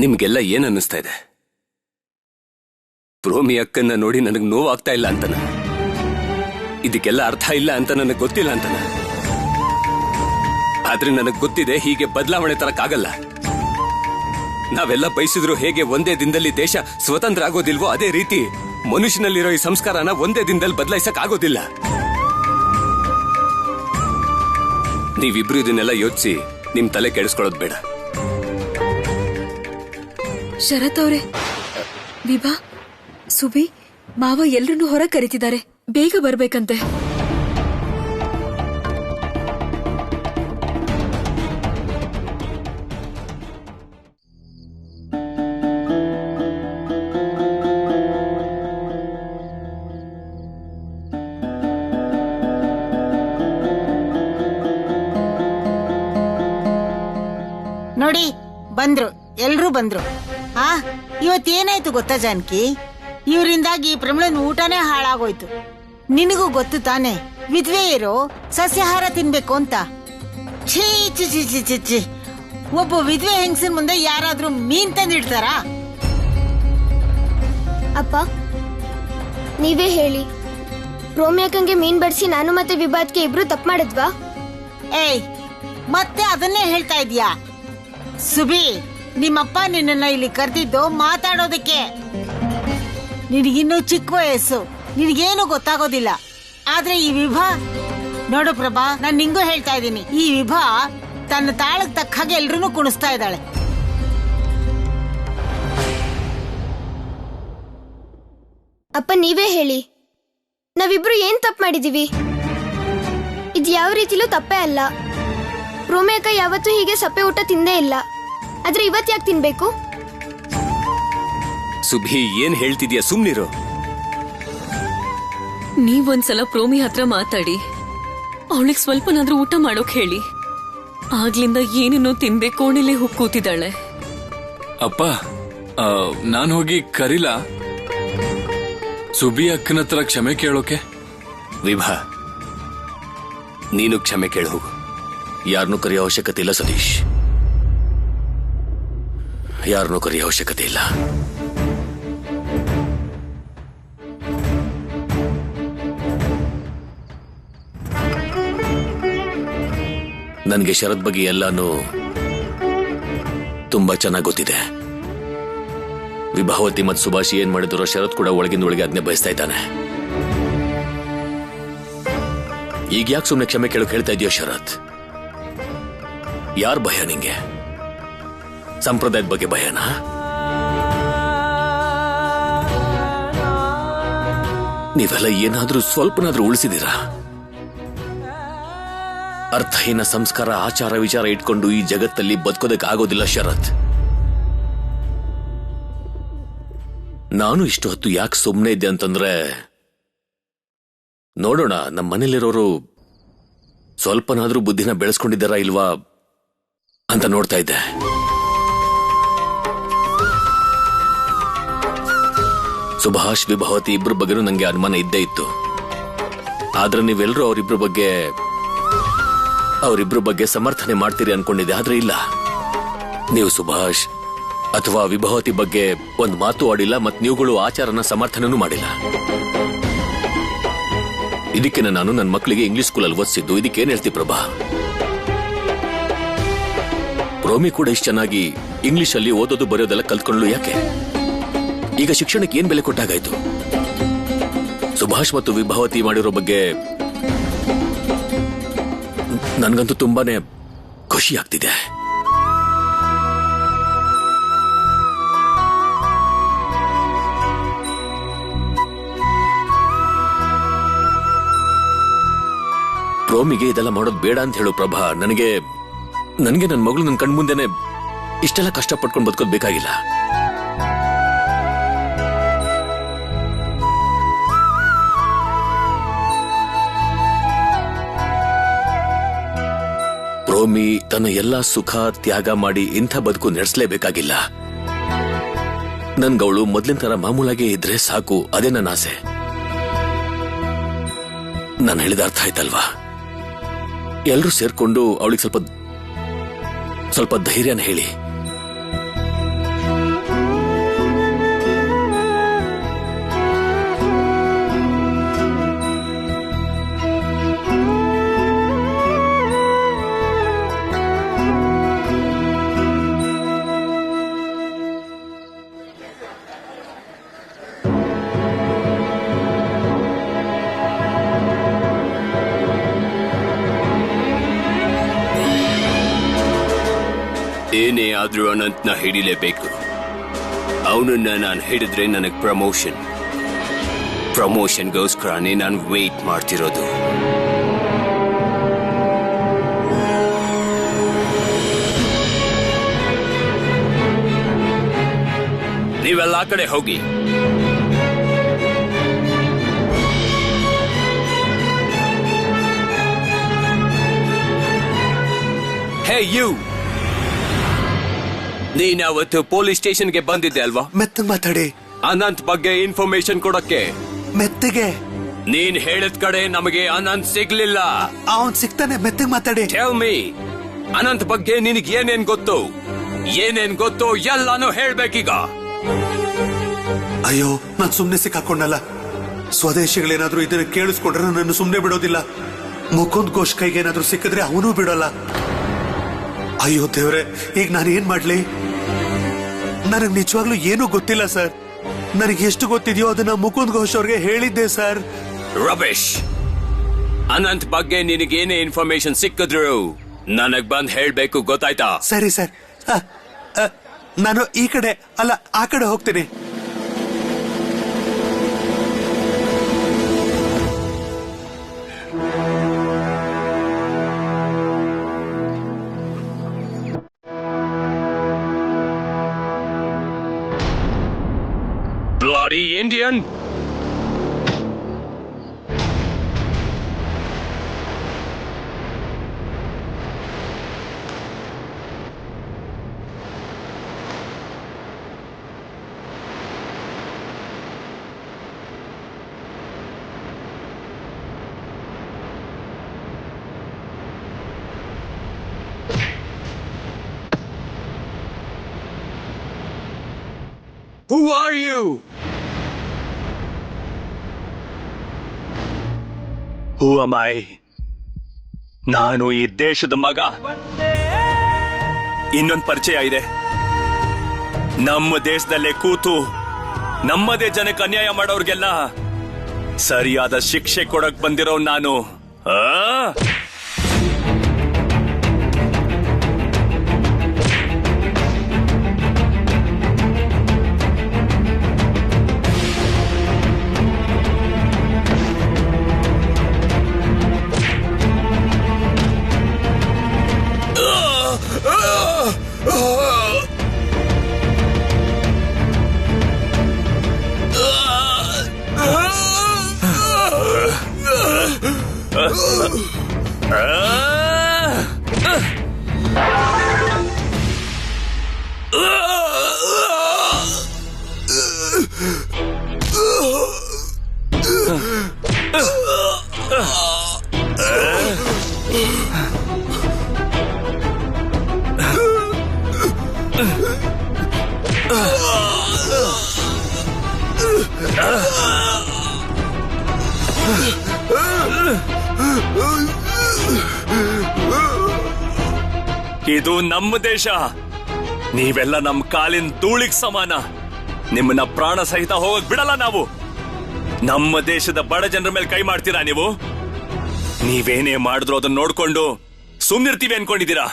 [SPEAKER 6] ನಿಮ್ಗೆಲ್ಲ ಏನ್ ಅನ್ನಿಸ್ತಾ ಇದೆ? ಪ್ರೋಮಿ ಅಕ್ಕನ್ನ ನೋಡಿ ನನಗ್ ನೋವಾಗ್ತಾ ಇಲ್ಲ ಅಂತನ? ಇದಕ್ಕೆಲ್ಲ ಅರ್ಥ ಇಲ್ಲ ಅಂತ ನನಗ್ ಗೊತ್ತಿಲ್ಲ ಅಂತನ? ಆದ್ರೆ ನನಗ್ ಗೊತ್ತಿದೆ ಹೀಗೆ ಬದಲಾವಣೆ ತರಕ್ಕಾಗಲ್ಲ. ನಾವೆಲ್ಲ ಬಯಸಿದ್ರು ಹೇಗೆ ಒಂದೇ ದಿನದಲ್ಲಿ ದೇಶ ಸ್ವತಂತ್ರ ಆಗೋದಿಲ್ವೋ ಅದೇ ರೀತಿ ಮನುಷ್ಯನಲ್ಲಿರೋ ಈ ಸಂಸ್ಕಾರನ ಒಂದೇ ದಿನದಲ್ಲಿ ಬದಲಾಯಿಸಕ್ ಆಗೋದಿಲ್ಲ. ನೀವಿಬ್ರು ಇದನ್ನೆಲ್ಲ ಯೋಚಿಸಿ ನಿಮ್ ತಲೆ ಕೆಡಿಸ್ಕೊಳ್ಳೋದು ಬೇಡ.
[SPEAKER 1] ಶರತ್ ಅವ್ರೆ, ವಿಭಾ, ಸುಬಿ, ಮಾವ ಎಲ್ರನ್ನೂ ಹೊರ ಕರೀತಿದ್ದಾರೆ. ಬೇಗ ಬರ್ಬೇಕಂತೆ.
[SPEAKER 5] ನೋಡಿ, ಬಂದ್ರು, ಎಲ್ರೂ ಬಂದ್ರು. ಇವತ್ತೇನಾಯ್ತು ಗೊತ್ತಾ ಜಾನಕಿ? ಇವರಿಂದಾಗಿ ಪ್ರಮಿಳನ್ ಊಟನೇ ಹಾಳಾಗೋಯ್ತು. ನಿನಗೂ ಗೊತ್ತು ತಾನೆ, ವಿಧವೆಯರು ಸಸ್ಯಾಹಾರ ತಿನ್ಬೇಕು ಅಂತ. ಛೀ ಚಿ ಚಿ ಚಿ ಚಿ ಚಿ, ಒಬ್ಬ ವಿಧವೆ ಹೆಂಗಸಿನ ಮುಂದೆ ಯಾರಾದ್ರೂ ಮೀನ್ ತಂದಿಡ್ತಾರಾ?
[SPEAKER 8] ಅಪ್ಪ, ನೀವೇ ಹೇಳಿ, ಪ್ರೋಮಿ ಅಕ್ಕಂಗೆ ಮೀನ್ ಬಡಿಸಿ ನಾನು ಮತ್ತೆ ವಿಭಾದ್ಗೆ ಇಬ್ರು ತಪ್ಪು ಮಾಡಿದ್ವಾ?
[SPEAKER 5] ಏಯ್, ಮತ್ತೆ ಅದನ್ನೇ ಹೇಳ್ತಾ ಇದೀಯಾ? ಸುಬಿ, ನಿಮ್ಮಪ್ಪ ನಿನ್ನನ್ನ ಇಲ್ಲಿ ಕರೆದಿದ್ದು ಮಾತಾಡೋದಕ್ಕೆ. ನಿನಗಿನ್ನೂ ಚಿಕ್ಕ ವಯಸ್ಸು, ನಿನಗೇನು ಗೊತ್ತಾಗೋದಿಲ್ಲ. ಆದ್ರೆ ಈ ವಿಭಾ ನೋಡು ಪ್ರಭಾ, ನಾನ್ ನಿಂಗೂ ಹೇಳ್ತಾ ಇದ್ದೀನಿ, ಈ ವಿಭಾ ತನ್ನ ತಾಳಕ್ ತಕ್ಕ ಹಾಗೆ ಎಲ್ರೂ ಕುಣಿಸ್ತಾ ಇದ್ದಾಳೆ.
[SPEAKER 8] ಅಪ್ಪ, ನೀವೇ ಹೇಳಿ, ನಾವಿಬ್ರು ಏನ್ ತಪ್ಪು ಮಾಡಿದೀವಿ? ಇದು ಯಾವ ರೀತಿಲೂ ತಪ್ಪೇ ಅಲ್ಲ. ಪ್ರೋಮಿ ಅಕ್ಕ ಯಾವತ್ತೂ ಹೀಗೆ ಸಪ್ಪೆ ಊಟ ತಿಂದೇ ಇಲ್ಲ. ಆದ್ರೆ ಇವತ್ ಯಾಕೆ ತಿನ್ಬೇಕು?
[SPEAKER 6] ಸುಭಿ, ಏನ್ ಹೇಳ್ತಿದ್ಯಾ? ಸುಮ್ನಿರು.
[SPEAKER 1] ನೀವೊಂದ್ಸಲ ಪ್ರೋಮಿ ಹತ್ರ ಮಾತಾಡಿ, ಅವಳಿಗೆ ಸ್ವಲ್ಪನಾದ್ರೂ ಊಟ ಮಾಡೋಕ್ ಹೇಳಿ. ಆಗ್ಲಿಂದ ಏನೇನೋ ತಿಂದೆ ಕೋಣೆಲೆ ಹೋಗಿ ಕೂತಿದ್ದಾಳೆ.
[SPEAKER 9] ಅಪ್ಪ, ನಾನು ಹೋಗಿ ಕರೀಲಾ ಸುಬಿ ಅಕ್ಕನ ಹತ್ರ ಕ್ಷಮೆ ಕೇಳೋಕೆ?
[SPEAKER 6] ವಿಭಾ, ನೀನು ಕ್ಷಮೆ ಕೇಳಿ ಹೋಗು. ಯಾರನ್ನೂ ಕರೆಯೋ ಅವಶ್ಯಕತೆ ಇಲ್ಲ ಸತೀಶ್, ಯಾರನ್ನೂ ಕರೆಯೋ ಅವಶ್ಯಕತೆ ಇಲ್ಲ. ನನಗೆ ಶರತ್ ಬಗ್ಗೆ ಎಲ್ಲಾನು
[SPEAKER 11] ತುಂಬಾ ಚೆನ್ನಾಗಿ ಗೊತ್ತಿದೆ. ವಿಭಾವತಿ ಮತ್ತು ಸುಭಾಷ್ ಏನ್ ಮಾಡಿದ್ರು ಶರತ್ ಕೂಡ ಒಳಗಿಂದೊಳಗೆ ಅದನ್ನೇ ಬಯಸ್ತಾ ಇದ್ದಾನೆ. ಈಗ ಯಾಕೆ ಸುಮ್ಮನೆ ಕ್ಷಮೆ ಕೇಳೋಕೆ ಹೇಳ್ತಾ ಇದೆಯೋ ಶರತ್? ಯಾರ್ ಭಯ ನಿಂಗೆ? ಸಂಪ್ರದಾಯದ ಬಗ್ಗೆ ಭಯನಾ? ನೀವೆಲ್ಲ ಏನಾದ್ರೂ ಸ್ವಲ್ಪನಾದ್ರೂ ಉಳಿಸಿದೀರಾ? ಅರ್ಥಹೀನ ಸಂಸ್ಕಾರ ಆಚಾರ ವಿಚಾರ ಇಟ್ಕೊಂಡು ಈ ಜಗತ್ತಲ್ಲಿ ಬದುಕೋದಕ್ಕೆ ಆಗೋದಿಲ್ಲ ಶರತ್. ನಾನು ಇಷ್ಟು ಹೊತ್ತು ಯಾಕೆ ಸುಮ್ಮನೆ ಇದ್ದೆ ಅಂತಂದ್ರೆ, ನೋಡೋಣ ನಮ್ಮ ಮನೇಲಿರೋರು ಸ್ವಲ್ಪನಾದ್ರೂ ಬುದ್ಧಿನ ಬೆಳೆಸ್ಕೊಂಡಿದ್ದಾರಾ ಇಲ್ವಾ ಅಂತ ನೋಡ್ತಾ ಇದ್ದೆ. ಸುಭಾಷ್ ವಿಭಾವತಿ ಇಬ್ಬರ ಬಗ್ಗೆನೂ ನಂಗೆ ಅನುಮಾನ ಇದ್ದೇ ಇತ್ತು. ಆದ್ರೆ ನೀವೆಲ್ಲರೂ ಅವರಿಬ್ರ ಬಗ್ಗೆ ಸಮರ್ಥನೆ ಮಾಡ್ತೀರಿ ಅನ್ಕೊಂಡಿದ್ದೆ. ಆದ್ರೆ ಇಲ್ಲ, ನೀವು ಸುಭಾಷ್ ಅಥವಾ ವಿಭಾವತಿ ಬಗ್ಗೆ ಒಂದು ಮಾತು ಆಡಿಲ್ಲ, ಮತ್ತು ನೀವುಗಳು ಆಚಾರನ ಸಮರ್ಥನೆನೂ ಮಾಡಿಲ್ಲ. ಇದಕ್ಕೆ ನಾನು ನನ್ನ ಮಕ್ಕಳಿಗೆ ಇಂಗ್ಲಿಷ್ ಸ್ಕೂಲಲ್ಲಿ ಓದಿಸಿದ್ದು. ಇದಕ್ಕೇನ್ ಹೇಳ್ತಿ ಪ್ರಭಾ? ರೋಮಿ ಕೂಡ ಇಷ್ಟು ಚೆನ್ನಾಗಿ ಇಂಗ್ಲಿಷಲ್ಲಿ ಓದೋದು ಬರೆಯೋದೆಲ್ಲ ಕಲ್ತ್ಕೊಂಡ್ಲು ಯಾಕೆ? ಈಗ ಶಿಕ್ಷಣಕ್ಕೆ ಏನ್ ಬೆಲೆ ಕೊಟ್ಟಾಗಾಯ್ತು? ಸುಭಾಷ್ ಮತ್ತು ವಿಭಾವತಿ ಮಾಡಿರೋ ಬಗ್ಗೆ ನನ್ಗಂತೂ ತುಂಬಾನೇ ಖುಷಿ ಆಗ್ತಿದೆ. ರೋಮಿಗೆ ಇದೆಲ್ಲ ಮಾಡೋದು ಬೇಡ ಅಂತ ಹೇಳು ಪ್ರಭಾ. ನನಗೆ ನನ್ನ ಮಗಳು ನನ್ನ ಕಣ್ಮುಂದೆನೆ ಇಷ್ಟೆಲ್ಲ ಕಷ್ಟಪಟ್ಕೊಂಡು ಬದುಕೋದು ಬೇಕಾಗಿಲ್ಲ. ರೋಮಿ ತನ್ನ ಎಲ್ಲಾ ಸುಖ ತ್ಯಾಗ ಮಾಡಿ ಇಂಥ ಬದುಕು ನಡೆಸಲೇಬೇಕಾಗಿಲ್ಲ. ನನ್ಗವಳು ಮೊದ್ಲಿನ ತರ ಮಾಮೂಲಾಗೆ ಇದ್ರೆ ಸಾಕು, ಅದೇ ನನ್ನ ಆಸೆ. ನಾನು ಹೇಳಿದ ಅರ್ಥ ಆಯ್ತಲ್ವಾ? ಎಲ್ರೂ ಸೇರ್ಕೊಂಡು ಅವಳಿಗೆ ಸ್ವಲ್ಪ ಧೈರ್ಯನ ಹೇಳಿ.
[SPEAKER 6] ಏನೇ ಆದ್ರೂ ಅನಂತ್ನ ಹಿಡಿಲೇಬೇಕು. ಅವನನ್ನ ನಾನು ಹಿಡಿದ್ರೆ ನನಗೆ ಪ್ರಮೋಷನ್ಗೋಸ್ಕರನೇ ನಾನು ವೇಟ್ ಮಾಡ್ತಿರೋದು. ನೀವೆಲ್ಲ ಆ ಕಡೆ ಹೋಗಿ. ಹೇ ಯು, ನೀನವತ್ತು ಪೊಲೀಸ್ ಸ್ಟೇಷನ್ಗೆ ಬಂದಿದ್ದೆ ಅಲ್ವಾ?
[SPEAKER 2] ಮೆತ್ತಗೆ ಮಾತಾಡಿ.
[SPEAKER 6] ಅನಂತ್ ಬಗ್ಗೆ ಇನ್ಫಾರ್ಮೇಶನ್ ಕೊಡಕ್ಕೆ.
[SPEAKER 2] ಮೆತ್ತಗೆ.
[SPEAKER 6] ನೀನ್ ಹೇಳಿದ ಕಡೆ ನಮಗೆ ಅನಂತ್ ಸಿಗ್ಲಿಲ್ಲ.
[SPEAKER 2] ಅವನ್ ಸಿಗ್ತಾನೆ, ಮೆತ್ತಗೆ ಮಾತಾಡಿ.
[SPEAKER 6] ಟೆಲ್ ಮೀ, ಅನಂತ್ ಬಗ್ಗೆ ನಿನಗೆ ಏನೇನ್ ಗೊತ್ತು ಎಲ್ಲಾನು ಹೇಳ್ಬೇಕೀಗ.
[SPEAKER 2] ಅಯ್ಯೋ, ನಾನ್ ಸುಮ್ನೆ ಸಿಕ್ಕಾಕೊಂಡಲ್ಲ. ಸ್ವದೇಶಿಗಳೇನಾದ್ರೂ ಇದನ್ನ ಕೇಳಿಸ್ಕೊಂಡ್ರೆ ನನ್ನ ಸುಮ್ನೆ ಬಿಡೋದಿಲ್ಲ. ಮುಕುಂದ್ ಘೋಷ್ ಕೈಗೆ ಏನಾದ್ರೂ ಸಿಕ್ಕಿದ್ರೆ ಅವನು ಬಿಡೋಲ್ಲ. ಅಯ್ಯೋ ದೇವ್ರೆ, ಈಗ ನಾನು ಏನ್ ಮಾಡ್ಲಿ? ನನಗ್ ನಿಜವಾಗ್ಲೂ ಏನೂ ಗೊತ್ತಿಲ್ಲ ಸರ್. ನನಗೆ ಎಷ್ಟು ಗೊತ್ತಿದೆಯೋ ಅದನ್ನ ಮುಕುಂದ್ ಘೋಷ್ ಅವ್ರಿಗೆ ಹೇಳಿದ್ದೆ ಸರ್.
[SPEAKER 6] ರಬೇಶ್, ಅನಂತ್ ಬಗ್ಗೆ ನಿನಗೇನೇ ಇನ್ಫಾರ್ಮೇಶನ್ ಸಿಕ್ಕಿದ್ರು ನನಗ್ ಬಂದ್ ಹೇಳ್ಬೇಕು, ಗೊತ್ತಾಯ್ತಾ?
[SPEAKER 2] ಸರಿ ಸರ್, ನಾನು ಈ ಕಡೆ ಅಲ್ಲ ಆ ಕಡೆ ಹೋಗ್ತೀನಿ.
[SPEAKER 6] Bloody Indian! Who are you?
[SPEAKER 3] Who am I? ನಾನು ಈ ದೇಶದ ಮಗ. ಇನ್ನೊಂದು ಪರಿಚಯ ಇದೆ. ನಮ್ಮ ದೇಶದಲ್ಲೇ ಕೂತು ನಮ್ಮದೇ ಜನಕ್ಕೆ ಅನ್ಯಾಯ ಮಾಡೋರ್ಗೆಲ್ಲ ಸರಿಯಾದ ಶಿಕ್ಷೆ ಕೊಡಕ್ ಬಂದಿರೋ ನಾನು ಇದು ನಮ್ಮ ದೇಶ. ನೀವೆಲ್ಲ ನಮ್ಮ ಕಾಲಿನ ಧೂಳಿಗೆ ಸಮಾನ. ನಿಮ್ಮನ್ನ ಪ್ರಾಣ ಸಹಿತ ಹೋಗಕ್ ಬಿಡಲ್ಲ ನಾವು. ನಮ್ಮ ದೇಶದ ಬಡ ಜನರ ಮೇಲೆ ಕೈ ಮಾಡ್ತೀರಾ ನೀವು? ನೀವೇನೇ ಮಾಡಿದ್ರು ಅದನ್ನ ನೋಡ್ಕೊಂಡು ಸುಮ್ನಿರ್ತೀವಿ ಅನ್ಕೊಂಡಿದ್ದೀರಾ?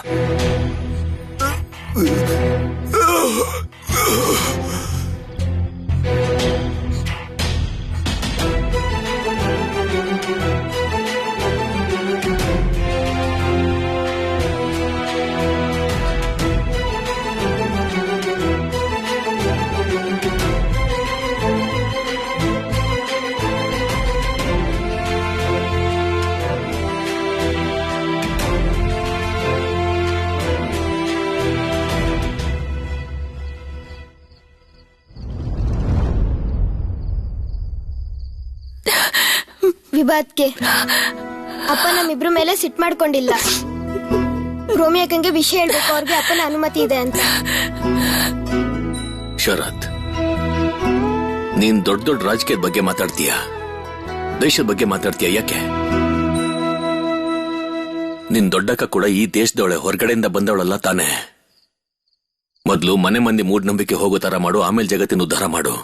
[SPEAKER 8] ವಿವಾದ್ಗೆ ಅಪ್ಪ ನಮ್ಮಿಬ್ರ ಮೇಲೆ ಸಿಟ್ ಮಾಡ್ಕೊಂಡಿಲ್ಲ. ರೋಮಿ ಅಕ್ಕಂಗೆ ವಿಷಯ ಹೇಳ್ಬೇಕು, ಅವ್ರಿಗೆ ಅಪ್ಪನ ಅನುಮತಿ ಇದೆ ಅಂತ.
[SPEAKER 11] ಶರತ್, ನೀನ್ ದೊಡ್ಡ ದೊಡ್ಡ ರಾಜಕೀಯದ ಬಗ್ಗೆ ಮಾತಾಡ್ತೀಯ, ದೇಶದ ಬಗ್ಗೆ ಮಾತಾಡ್ತೀಯ. ಯಾಕೆ? ನಿನ್ ದೊಡ್ಡಕ್ಕ ಕೂಡ ಈ ದೇಶದವಳೆ, ಹೊರಗಡೆಯಿಂದ ಬಂದವಳಲ್ಲ ತಾನೆ. ಮೊದ್ಲು ಮನೆ ಮಂದಿ ಮೂಢನಂಬಿಕೆ ಹೋಗೋ ತರ ಮಾಡು, ಆಮೇಲೆ ಜಗತ್ತಿನ ಉದ್ಧಾರ ಮಾಡು.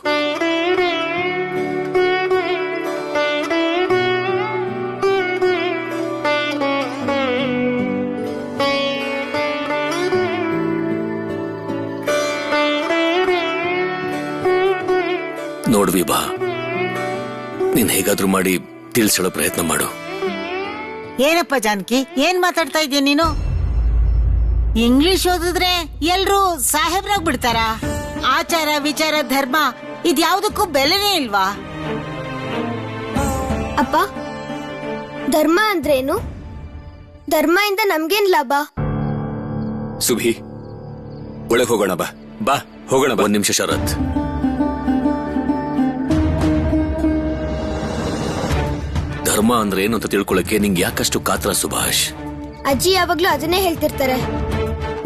[SPEAKER 11] ನೋಡ್ವಿ ಬಾ, ನೀನ್ ಹೇಗಾದ್ರೂ ಮಾಡಿ ತಿಳಿಸೋ ಪ್ರಯತ್ನ ಮಾಡು.
[SPEAKER 5] ಏನಪ್ಪ ಜಾನಕಿ, ಏನ್ ಮಾತಾಡ್ತಾ ಇದೀಯ ನೀನು? ಇಂಗ್ಲಿಷ್ ಓದಿದ್ರೆ ಎಲ್ರೂ ಸಾಹೇಬ್ರಾಗ್ ಬಿಡ್ತಾರ? ಆಚಾರ ವಿಚಾರ ಧರ್ಮ ಇದ್ಯಾವುದಕ್ಕೂ ಬೆಲೆನೇ ಇಲ್ವಾ?
[SPEAKER 8] ಅಪ್ಪ, ಧರ್ಮ ಅಂದ್ರೇನು? ಧರ್ಮ ಇಂದ ನಮ್ಗೇನ್ ಲಾಭ?
[SPEAKER 6] ಸುಭಿ, ಒಳಗೆ ಹೋಗೋಣ ಬಾ. ಬಾ ಹೋಗೋಣ ಬಾ.
[SPEAKER 11] ಒಂದ್ ನಿಮಿಷ ಶರತ್. ಧರ್ಮ ಅಂದ್ರೆ ಏನು ಅಂತ ತಿಳ್ಕೊಳಕ್ಕೆ ನಿಂಗೆ ಯಾಕಷ್ಟು ಕಾತರ ಸುಭಾಷ್?
[SPEAKER 8] ಅಜ್ಜಿ ಯಾವಾಗ್ಲೂ ಅದನ್ನೇ ಹೇಳ್ತಿರ್ತಾರೆ.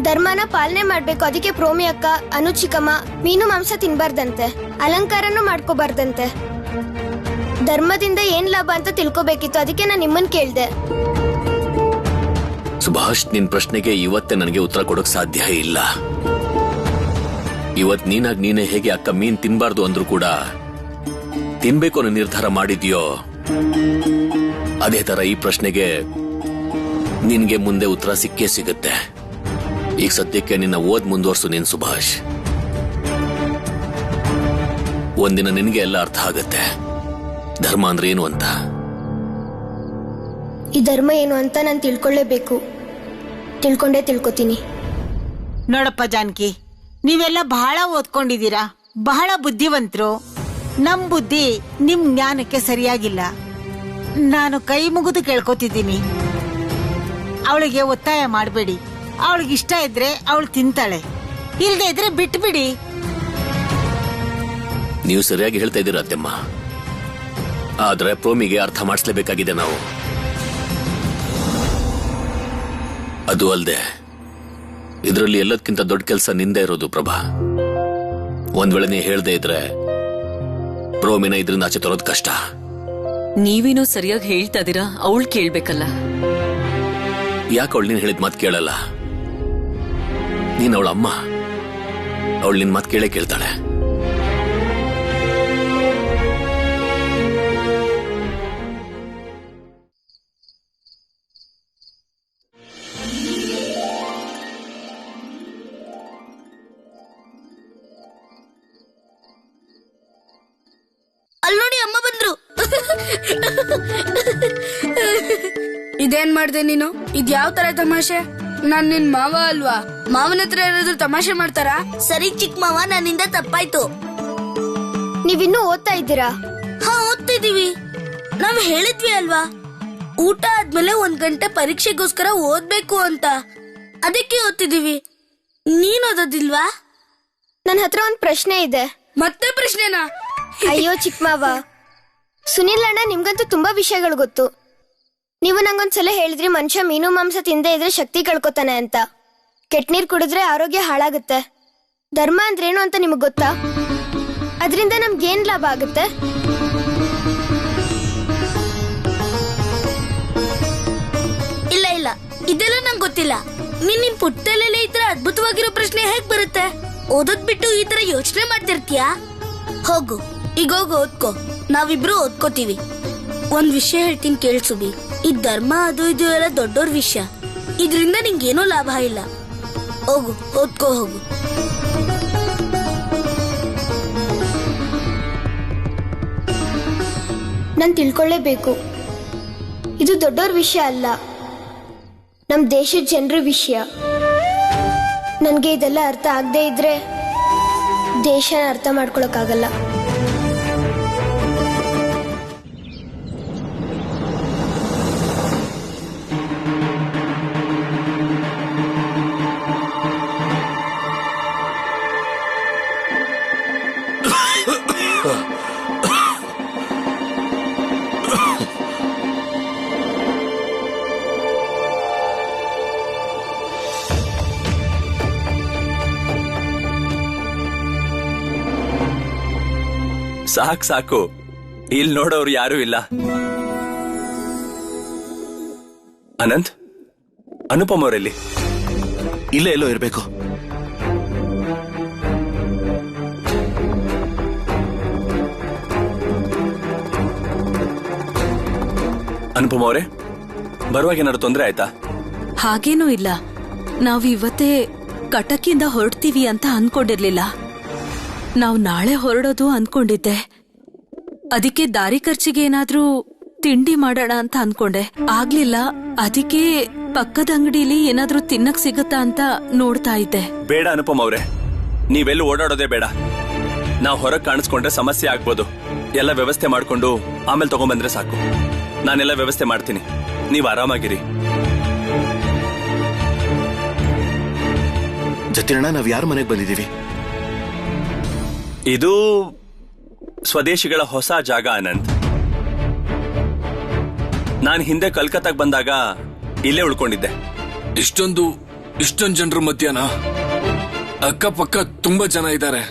[SPEAKER 8] ಧರ್ಮನ ಪಾಲನೆ ಮಾಡ್ಬೇಕು. ಅದಕ್ಕೆ ಪ್ರೋಮಿ ಅಕ್ಕ, ಅನು ಚಿಕ್ಕಮ್ಮ ಮೀನು ಮಾಂಸ ತಿನ್ಬಾರ್ದಂತೆ, ಅಲಂಕಾರನೂ ಮಾಡ್ಕೋಬಾರ್ದಂತೆ. ಧರ್ಮದಿಂದ ಏನ್ ಲಾಭ ಅಂತ ತಿಳ್ಕೊಬೇಕಿತ್ತು, ಅದಕ್ಕೆ ನಾನು ನಿಮ್ಮನ್ ಕೇಳ್ದೆ.
[SPEAKER 11] ಸುಭಾಷ್, ನಿನ್ ಪ್ರಶ್ನೆಗೆ ಇವತ್ತೇ ನನಗೆ ಉತ್ತರ ಕೊಡಕ್ ಸಾಧ್ಯ ಇಲ್ಲ. ಇವತ್ ನೀನೇ ಹೇಗೆ ಅಕ್ಕ ಮೀನ್ ತಿನ್ಬಾರ್ದು ಅಂದ್ರೂ ಕೂಡ ತಿನ್ಬೇಕು ಅನ್ನೋ ನಿರ್ಧಾರ ಮಾಡಿದ್ಯೋ, ಅದೇ ತರ ಈ ಪ್ರಶ್ನೆಗೆ ನಿನ್ಗೆ ಮುಂದೆ ಉತ್ತರ ಸಿಕ್ಕೇ ಸಿಗುತ್ತೆ. ಈಗ ಸದ್ಯಕ್ಕೆ ನಿನ್ನ ಓದ್ ಮುಂದುವರ್ಸು ನೀನ್ ಸುಭಾಷ್. ಒಂದಿನ ನಿನ್ಗೆ ಎಲ್ಲ ಅರ್ಥ ಆಗತ್ತೆ ಧರ್ಮ ಅಂದ್ರೆ ಏನು ಅಂತ.
[SPEAKER 8] ಈ ಧರ್ಮ ಏನು ಅಂತ ನಾನು ತಿಳ್ಕೊಳ್ಳೇಬೇಕು. ತಿಳ್ಕೊಂಡೇ ತಿಳ್ಕೊತೀನಿ.
[SPEAKER 5] ನೋಡಪ್ಪ ಜಾನಕಿ, ನೀವೆಲ್ಲ ಬಹಳ ಓದ್ಕೊಂಡಿದ್ದೀರಾ, ಬಹಳ ಬುದ್ಧಿವಂತರು. ನಮ್ ಬುದ್ಧಿ ನಿಮ್ ಜ್ಞಾನಕ್ಕೆ ಸರಿಯಾಗಿಲ್ಲ. ನಾನು ಕೈ ಮುಗಿದು ಕೇಳ್ಕೊತಿದ್ದೀನಿ, ಅವಳಿಗೆ ಒತ್ತಾಯ ಮಾಡಬೇಡಿ. ಅವಳಿಗೆ ಇಷ್ಟ ಇದ್ರೆ ಅವಳು ತಿಂತಾಳೆ, ಇಲ್ದೇ ಇದ್ರೆ ಬಿಟ್ಬಿಡಿ.
[SPEAKER 11] ನೀವು ಸರಿಯಾಗಿ ಹೇಳ್ತಾ ಇದ್ದೀರಾ ಅತ್ತೆಮ್ಮ. ಆದ್ರೆ ಪ್ರೋಮಿಗೆ ಅರ್ಥ ಮಾಡಿಸ್ಲೇಬೇಕಾಗಿದೆ ನಾವು. ಅದು ಅಲ್ದೆ ಇದರಲ್ಲಿ ಎಲ್ಲದಕ್ಕಿಂತ ದೊಡ್ಡ ಕೆಲಸ ನಿಂದೆ ಇರೋದು ಪ್ರಭಾ. ಒಂದ್ ವೇಳೆ ನೀ ಹೇಳ್ದೆ ಇದ್ರೆ ಪ್ರೋಮಿನ ಇದರಿಂದ ಆಚೆ ತರೋದು ಕಷ್ಟ.
[SPEAKER 1] ನೀವೇನೋ ಸರಿಯಾಗಿ ಹೇಳ್ತಾ ಇದೀರಾ, ಅವಳು ಕೇಳ್ಬೇಕಲ್ಲ.
[SPEAKER 11] ಯಾಕೆ ಅವಳು ನೀನ್ ಹೇಳಿದ ಮಾತು ಕೇಳಲ್ಲ? ನೀನ್ ಅವಳ ಅಮ್ಮ, ಅವಳು ನಿನ್ ಮಾತು ಕೇಳೇ ಕೇಳ್ತಾಳೆ.
[SPEAKER 12] ಅಲ್ನೋಡಿ ಅಮ್ಮ ಬಂದ್ರು. ಇದೇನ್ ಮಾಡ್ದೆ ನೀನು? ಇದ್ಯಾವ ತರ ತಮಾಷೆ? ನಾನ್ ನಿನ್ ಮಾವ ಅಲ್ವಾ? ಮಾವನ ಹತ್ರ ಏನಾದ್ರು ತಮಾಷೆ ಮಾಡ್ತಾರ? ಸರಿ ಚಿಕ್ಕ ಮಾವ, ನನ್ನಿಂದ ತಪ್ಪಾಯ್ತು.
[SPEAKER 8] ನೀವಿನ್ನೂ ಓದ್ತಾ ಇದ್ದೀರಾ?
[SPEAKER 12] ಹಾ, ಓದ್ತಿದೀವಿ. ನಾವ್ ಹೇಳಿದ್ವಿ ಅಲ್ವಾ, ಊಟ ಆದ್ಮೇಲೆ 1 ಗಂಟೆ ಪರೀಕ್ಷೆಗೋಸ್ಕರ ಓದ್ಬೇಕು ಅಂತ. ಅದಕ್ಕೆ ಓದ್ತಿದೀವಿ. ನೀನ್ ಓದೋದಿಲ್ವಾ?
[SPEAKER 8] ನನ್ ಹತ್ರ ಒಂದ್ ಪ್ರಶ್ನೆ ಇದೆ.
[SPEAKER 12] ಮತ್ತೆ ಪ್ರಶ್ನೆನಾ?
[SPEAKER 8] ಅಯ್ಯೋ ಚಿಕ್ಕಮಾವ, ಸುನಿಲ್ ಅಣ್ಣ ನಿಮ್ಗಂತೂ ತುಂಬಾ ವಿಷಯಗಳು ಗೊತ್ತು. ನೀವು ನಂಗೊಂದ್ಸಲ ಹೇಳಿದ್ರಿ ಮನುಷ್ಯ ಮೀನು ಮಾಂಸ ತಿಂದೇ ಇದ್ರೆ ಶಕ್ತಿ ಕಳ್ಕೊತಾನೆ ಅಂತ. ಕೆಟ್ಟ ನೀರ್ ಕುಡಿದ್ರೆ ಆರೋಗ್ಯ ಹಾಳಾಗುತ್ತೆ. ಧರ್ಮ ಅಂದ್ರೇನು ಅಂತ ನಿಮಗ್ ಗೊತ್ತಾ? ಅದರಿಂದ ನಮ್ಗೇನ್ ಲಾಭ ಆಗುತ್ತೆ?
[SPEAKER 12] ಇಲ್ಲ ಇಲ್ಲ, ಇದೆಲ್ಲ ನಂಗೆ ಗೊತ್ತಿಲ್ಲ. ನಿನ್ ಪುಟ್ಟಲೆಲ್ಲ ಈ ತರ ಅದ್ಭುತವಾಗಿರೋ ಪ್ರಶ್ನೆ ಹೇಗ್ ಬರುತ್ತೆ? ಓದೋದ್ ಬಿಟ್ಟು ಈ ತರ ಯೋಚನೆ ಮಾಡ್ತಿರ್ತೀಯಾ? ಹೋಗು, ಈಗ ಹೋಗು ಓದ್ಕೋ. ನಾವಿಬ್ರು ಓದ್ಕೋತೀವಿ. ಒಂದ್ ವಿಷಯ ಹೇಳ್ತೀನಿ ಕೇಳ್ಸುಬಿ. ಈ ಧರ್ಮ ಅದು ಇದು ಎಲ್ಲ ದೊಡ್ಡೋರ್ ವಿಷಯ. ಇದ್ರಿಂದ ನಿಂಗೇನೂ ಲಾಭ ಇಲ್ಲ. ಹೋಗು, ಓದ್ಕೋ ಹೋಗು.
[SPEAKER 8] ನಾನ್ ತಿಳ್ಕೊಳ್ಳೇಬೇಕು. ಇದು ದೊಡ್ಡೋರ್ ವಿಷಯ ಅಲ್ಲ, ನಮ್ ದೇಶದ ಜನರ ವಿಷಯ. ನನ್ಗೆ ಇದೆಲ್ಲ ಅರ್ಥ ಆಗದೆ ಇದ್ರೆ ದೇಶನ ಅರ್ಥ ಮಾಡ್ಕೊಳಕ್ಕಾಗಲ್ಲ.
[SPEAKER 3] ಸಾಕು ಸಾಕು, ಇಲ್ಲಿ ನೋಡೋರು ಯಾರೂ ಇಲ್ಲ. ಅನಂತ್, ಅನುಪಮ್ ಅವರಲ್ಲಿ
[SPEAKER 13] ಇಲ್ಲೇ ಎಲ್ಲೋ ಇರಬೇಕು.
[SPEAKER 3] ಅನುಪಮ್ ಅವರೇ, ಬರುವಾಗ ಏನಾದ್ರು ತೊಂದರೆ ಆಯ್ತಾ?
[SPEAKER 1] ಹಾಗೇನೂ ಇಲ್ಲ. ನಾವು ಇವತ್ತೇ ಕಟಕಿಂದ ಹೊರಡ್ತೀವಿ ಅಂತ ಅನ್ಕೊಂಡಿರ್ಲಿಲ್ಲ. ನಾವು ನಾಳೆ ಹೊರಡೋದು ಅನ್ಕೊಂಡಿದ್ದೆ. ಅದಕ್ಕೆ ದಾರಿ ಖರ್ಚಿಗೆ ಏನಾದ್ರೂ ತಿಂಡಿ ಮಾಡೋಣ ಅಂತ ಅನ್ಕೊಂಡೆ. ಆಗ್ಲಿಲ್ಲ. ಅದಕ್ಕೆ ಪಕ್ಕದ ಅಂಗಡಿಲಿ ಏನಾದ್ರೂ ತಿನ್ನಕ್ ಸಿಗುತ್ತಾ ಅಂತ ನೋಡ್ತಾ ಇದ್ದೆ.
[SPEAKER 3] ಬೇಡ ಅನುಪಮ್ ಅವ್ರೆ, ನೀವೆಲ್ಲೂ ಓಡಾಡೋದೇ ಬೇಡ. ನಾವ್ ಹೊರಗ್ ಕಾಣಿಸ್ಕೊಂಡ್ರೆ ಸಮಸ್ಯೆ ಆಗ್ಬೋದು. ಎಲ್ಲ ವ್ಯವಸ್ಥೆ ಮಾಡ್ಕೊಂಡು ಆಮೇಲೆ ತಗೊಂಡ್ಬಂದ್ರೆ ಸಾಕು. ನಾನೆಲ್ಲ ವ್ಯವಸ್ಥೆ ಮಾಡ್ತೀನಿ, ನೀವ್ ಆರಾಮಾಗಿರಿ.
[SPEAKER 13] ಜತಿನಣ್ಣ, ನಾವ್ ಯಾರ ಮನೆಗೆ ಬಂದಿದೀವಿ?
[SPEAKER 3] ಇದು ಸ್ವದೇಶಿಗಳ ಹೊಸ ಜಾಗ ಅನಂತ್. ನಾನ್ ಹಿಂದೆ ಕಲ್ಕತ್ತಾಗ್ ಬಂದಾಗ ಇಲ್ಲೇ ಉಳ್ಕೊಂಡಿದ್ದೆ.
[SPEAKER 9] ಇಷ್ಟೊಂದ್ ಜನರ ಮಧ್ಯಾಹ್ನ ಅಕ್ಕಪಕ್ಕ ತುಂಬಾ ಜನ ಇದ್ದಾರೆ.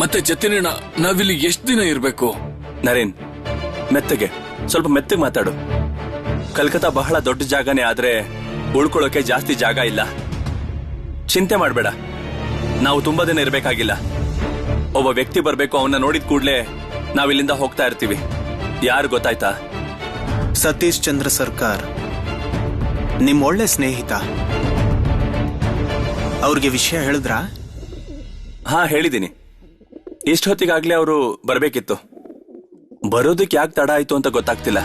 [SPEAKER 9] ಮತ್ತೆ ಜತಿನಣ್ಣ, ನಾವಿಲ್ಲಿ ಎಷ್ಟ್ ದಿನ ಇರ್ಬೇಕು?
[SPEAKER 3] ನರೇನ್, ಮೆತ್ತಗೆ, ಸ್ವಲ್ಪ ಮೆತ್ತಗೆ ಮಾತಾಡು. ಕಲ್ಕತ್ತಾ ಬಹಳ ದೊಡ್ಡ ಜಾಗನೇ, ಆದ್ರೆ ಉಳ್ಕೊಳ್ಳೋಕೆ ಜಾಸ್ತಿ ಜಾಗ ಇಲ್ಲ. ಚಿಂತೆ ಮಾಡ್ಬೇಡ, ನಾವು ತುಂಬಾ ದಿನ ಇರ್ಬೇಕಾಗಿಲ್ಲ. ಒಬ್ಬ ವ್ಯಕ್ತಿ ಬರ್ಬೇಕು, ಅವನ್ನ ನೋಡಿದ ಕೂಡ್ಲೆ ನಾವಿಲ್ಲಿಂದ ಹೋಗ್ತಾ ಇರ್ತೀವಿ. ಯಾರು ಗೊತ್ತಾಯ್ತಾ?
[SPEAKER 4] ಸತೀಶ್ ಚಂದ್ರ ಸರ್ಕಾರ್, ನಿಮ್ ಒಳ್ಳೆ ಸ್ನೇಹಿತ. ಅವ್ರಿಗೆ ವಿಷಯ ಹೇಳಿದ್ರಾ?
[SPEAKER 3] ಹಾ, ಹೇಳಿದೀನಿ. ಇಷ್ಟೊತ್ತಿಗಾಗ್ಲೇ ಅವರು ಬರ್ಬೇಕಿತ್ತು. ಬರೋದಕ್ಕೆ ಯಾಕೆ ತಡ ಆಯ್ತು ಅಂತ ಗೊತ್ತಾಗ್ತಿಲ್ಲ.